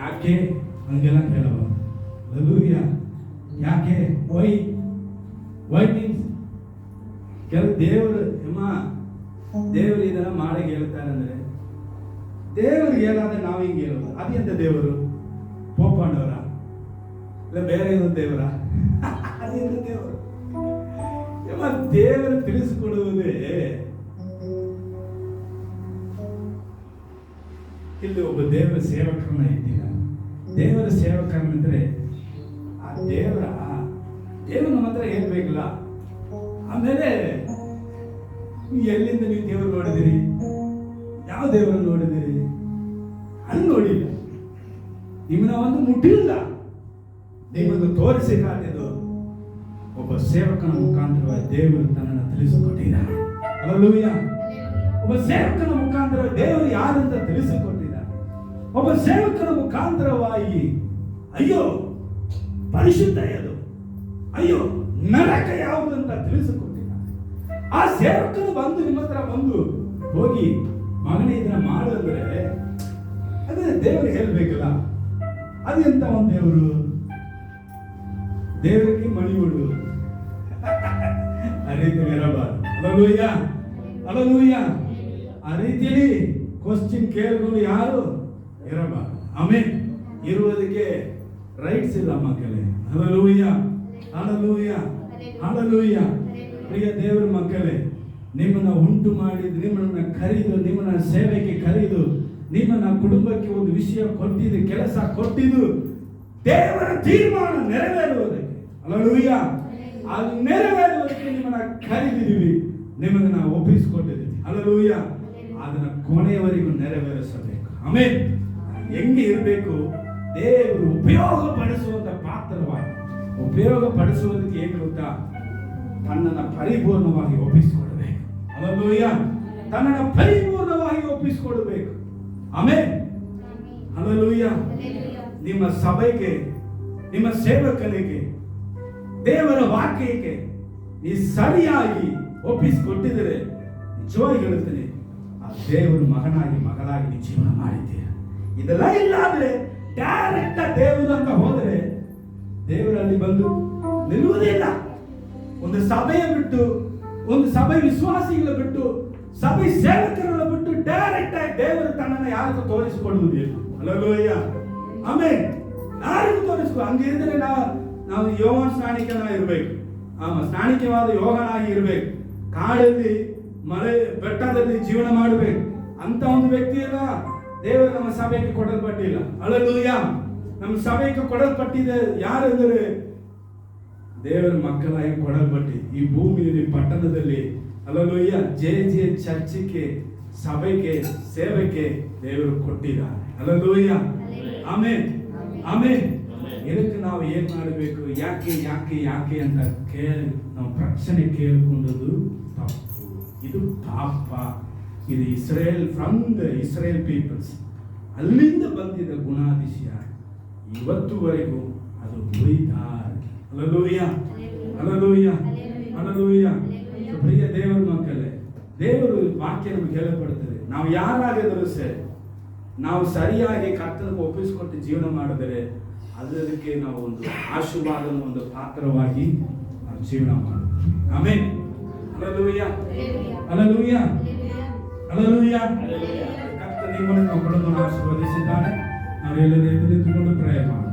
Speaker 2: ಯಾಕೆ ಹಂಗೆಲ್ಲ ಹೇಳಬಾರ್ದು. ಹಲ್ಲೆಲೂಯಾ. ಯಾಕೆ? ವೈ ಮೀನ್ಸ್ ಕೆಲವು ದೇವರು ದೇವರು ಇದನ್ನ ಮಾಡಿ ಹೇಳ್ತಾರೆ ಅಂದ್ರೆ, ದೇವರು ಹೇಳಾದ್ರೆ ನಾವು ಹಿಂಗೆ ಹೇಳೋದು. ಅದೆಂತ ದೇವರು? ಪೋಪಾಂಡವರ ಇಲ್ಲ ಬೇರೆ ಏನು ದೇವರ? ಅದೆಂತ ದೇವರು? ದೇವರು ತಿಳಿಸಿಕೊಡುವುದೇ ಇಲ್ಲಿ ಒಬ್ಬ ದೇವರ ಸೇವಕರನ್ನ ಇದ್ದೀರ. ದೇವರ ಸೇವಕರನ್ನಿದ್ರೆ ಆ ದೇವರು ನಮ್ಮ ಹತ್ರ ಹೇಳ್ಬೇಕಲ್ಲ. ಆಮೇಲೆ ಎಲ್ಲಿಂದ ನೀವು ದೇವರು ನೋಡಿದಿರಿ? ಯಾವ ದೇವರನ್ನು ನೋಡಿದಿರಿ? ಅಲ್ಲಿ ನೋಡಿಲ್ಲ, ನಿಮ್ಮನ್ನ ಒಂದು ಮುಟ್ಟಿಲ್ಲ, ನಿಮ್ಮನ್ನು ತೋರಿಸಿಕಾಟಿದ್ದು ಒಬ್ಬ ಸೇವಕನ ಮುಖಾಂತರ ದೇವರು ತನ್ನನ್ನು ತಿಳಿಸಿಕೊಟ್ಟಿದ್ದಾರೆ. ಹಲ್ಲೆಲೂಯಾ. ಒಬ್ಬ ಸೇವಕನ ಮುಖಾಂತರ ದೇವರು ಯಾರಂತ ತಿಳಿಸಿಕೊಟ್ಟಿದ್ದಾರೆ. ಒಬ್ಬ ಸೇವಕನ ಮುಖಾಂತರವಾಗಿ ಅಯ್ಯೋ ಪರಿಶುದ್ಧ ಯಾವುದು, ಅಯ್ಯೋ ನರಕ ಯಾವುದು ಅಂತ ತಿಳಿಸಿಕೊಟ್ಟಿದ್ದಾರೆ. ಆ ಸೇವಕನು ಬಂದು ನಿಮ್ಮ ಹತ್ರ ಬಂದು ಹೋಗಿ ಮಗನೇ ಇದನ್ನ ಮಾಡು ಅಂದ್ರೆ ಅದೇ ದೇವರು ಹೇಳ್ಬೇಕಲ್ಲ. ಅದೆಂತ ಒಂದು ದೇವರು? ದೇವರಿಗೆ ಮಣಿ ಉಡು ಅರಿತು ಇರಬಾರದು. ಹಲ್ಲೆಲೂಯಾ. ಹಲ್ಲೆಲೂಯ. ಆ ರೀತಿಯಲ್ಲಿ ಕ್ವಶ್ಚನ್ ಕೇಳಿಕೊಂಡು ಯಾರು ಇರಬಾರದು. ಆಮೆನ್. ಇರುವುದಕ್ಕೆ ರೈಟ್ಸ್ ಇಲ್ಲ ಮಕ್ಕಳೇ. Hallelujah, hallelujah, hallelujah. ಪ್ರಿಯ ದೇವರ ಮಕ್ಕಳೇ, ನಿಮ್ಮನ್ನ ಉಂಟು ಮಾಡಿದ್ದು, ನಿಮ್ಮನ್ನ ಕರೆದು, ನಿಮ್ಮನ್ನ ಸೇವೆಗೆ ಕರೆದು, ನಿಮ್ಮನ್ನ ಕುಟುಂಬಕ್ಕೆ ಒಂದು ವಿಷಯ ಕೊಟ್ಟಿದ್ದು, ಕೆಲಸ ಕೊಟ್ಟಿದ್ದು ದೇವರ ತೀರ್ಮಾನ ನೆರವೇರುವುದಕ್ಕೆ. ಹಲ್ಲೆಲೂಯ. ಅದು ನೆರವೇರುವುದಕ್ಕೆ ನಿಮ್ಮನ್ನ ಕರೆದಿದ್ದೀವಿ, ನಿಮಗೆ ನಾವು ಒಪ್ಪಿಸಿಕೊಟ್ಟಿದ್ದೀವಿ. ಹಲ್ಲೆಲೂಯ. ಅದನ್ನ ಕೊನೆಯವರೆಗೂ ನೆರವೇರಿಸಬೇಕು. ಆಮೆನ್. ಹೆಂಗೆ ಇರಬೇಕು? ದೇವರು ಉಪಯೋಗ ಪಡಿಸುವಂತ ಪಾತ್ರವಾಗಿ, ಉಪಯೋಗ ಪಡಿಸುವುದಕ್ಕೆ ಏನು ಗೊತ್ತಾ? ತನ್ನನ್ನು ಪರಿಪೂರ್ಣವಾಗಿ ಒಪ್ಪಿಸಿಕೊಡಬೇಕು. ಹಲ್ಲೆಲೂಯ. ತನ್ನನ್ನು ಪರಿಪೂರ್ಣವಾಗಿ ಒಪ್ಪಿಸಿಕೊಡಬೇಕು. ಆಮೆನ್. ಹಲ್ಲೆಲೂಯ. ನಿಮ್ಮ ಸಭೆಗೆ, ನಿಮ್ಮ ಸೇವಕನಿಗೆ, ದೇವರ ವಾಕ್ಯಕ್ಕೆ ನೀ ಸರಿಯಾಗಿ ಒಪ್ಪಿಸಿಕೊಟ್ಟಿದರೆ, ನಿಜವಾಗಿ ಹೇಳುತ್ತೇನೆ, ಆ ದೇವರು ಮಗನಾಗಿ ಮಗಳಾಗಿ ನೀ ಜೀವನ ಮಾಡಿದ್ದೀರ. ಇದೆಲ್ಲ ಇಲ್ಲ ಅಂದ್ರೆ ಡೈರೆಕ್ಟ್ ದೇವರು ಅಂತ ಹೋದರೆ ದೇವರಲ್ಲಿ ಬಂದು ನಿಲ್ಲುವುದಿಲ್ಲ. ಒಂದು ಸಭೆಯ ಬಿಟ್ಟು, ಒಂದು ಸಭೆ ವಿಶ್ವಾಸಿಗಳ ಬಿಟ್ಟು, ಸಭೆ ಸೇವಕರನ್ನ ಬಿಟ್ಟು ಡೈರೆಕ್ಟ್ ಆಗಿ ದೇವರು ತನ್ನನ್ನು ಯಾರಿಗೂ ತೋರಿಸಿಕೊಳ್ಳುವುದಿಲ್ಲ. ಹಲ್ಲೆಲೂಯ. ಆಮೆನ್. ಯಾರಿಗೂ ತೋರಿಸ್ಕೊ. ಹಂಗಿದ್ರೆ ನಾವು ಯೋಹಾನ ಸ್ನಾನಿಕನ ಇರಬೇಕು. ಸ್ನಾನಿಕವಾದ ಯೋಹನಾಗಿ ಇರಬೇಕು. ಕಾಡಲ್ಲಿ, ಮಳೆ, ಬೆಟ್ಟದಲ್ಲಿ ಜೀವನ ಮಾಡಬೇಕು. ಅಂತ ಒಂದು ವ್ಯಕ್ತಿಯನ್ನ ದೇವರು ನಮ್ಮ ಸಭೆಗೆ ಕೊಡಲ್ಪಟ್ಟಿಲ್ಲ. ಹಲ್ಲೆಲೂಯ. ನಮ್ಮ ಸಭೆಗೆ ಕೊಡಲ್ಪಟ್ಟಿದೆ ಯಾರೆಂದರೆ ದೇವರ ಮಕ್ಕಳಾಗಿ ಕೊಡಲ್ಪಟ್ಟಿ ಈ ಭೂಮಿಯಲ್ಲಿ, ಪಟ್ಟಣದಲ್ಲಿ. ಹಲ್ಲೆಲೂಯ. ಜೆ ಚರ್ಚಿಗೆ, ಸಭೆಗೆ, ಸೇವೆಗೆ ದೇವರು ಕೊಟ್ಟಿದ್ದಾರೆ. ಹಲ್ಲೆಲೂಯ. Amen, amen. ಇದಕ್ಕೆ ನಾವು ಏನ್ ಮಾಡಬೇಕು? ಯಾಕೆ ಯಾಕೆ ಯಾಕೆ ಅಂತ ನಾವು ಪ್ರಶ್ನೆ ಕೇಳಿಕೊಂಡದ್ದು ತಪ್ಪು. ಇದು ಪಾಪ. ಇದು Israel, from the Israel peoples, ಅಲ್ಲಿಂದ ಬಂದಿದ್ದ ಗುಣಾದಿಶಯ ಇವತ್ತುವರೆಗೂ ಅದು ಉಳಿತಾರೆ. Hallelujah, hallelujah, hallelujah. ಪ್ರಿಯ ದೇವರ ಮಕ್ಕಳೇ, ದೇವರು ವಾಕ್ಯ ನಮಗೆ ಹೇಳಲ್ಪಡುತ್ತದೆ. ನಾವು ಯಾರಾಗಿದ್ದರೂ ಸರಿ, ನಾವು ಸರಿಯಾಗಿ ಕರ್ತನಿಗೆ ಒಪ್ಪಿಸಿಕೊಟ್ಟು ಜೀವನ ಮಾಡಿದರೆ ಅದಕ್ಕೆ ನಾವು ಒಂದು ಆಶೀರ್ವಾದದ ಒಂದು ಪಾತ್ರವಾಗಿ ನಾವು ಜೀವನ ಮಾಡುತ್ತೇವೆ. ಆಮೆನ್. Hallelujah, hallelujah, hallelujah. ಕರ್ತನು ನಿಮ್ಮನ್ನು ನಾವು ಕುಟುಂಬವನ್ನು ಆಶೀರ್ವದಿಸಿದ್ದಾನೆ. ನಾವೆಲ್ಲರೂ ಎದ್ದು ನಿಂತುಕೊಂಡು ಪ್ರೇಯರ್ ಮಾಡೋಣ.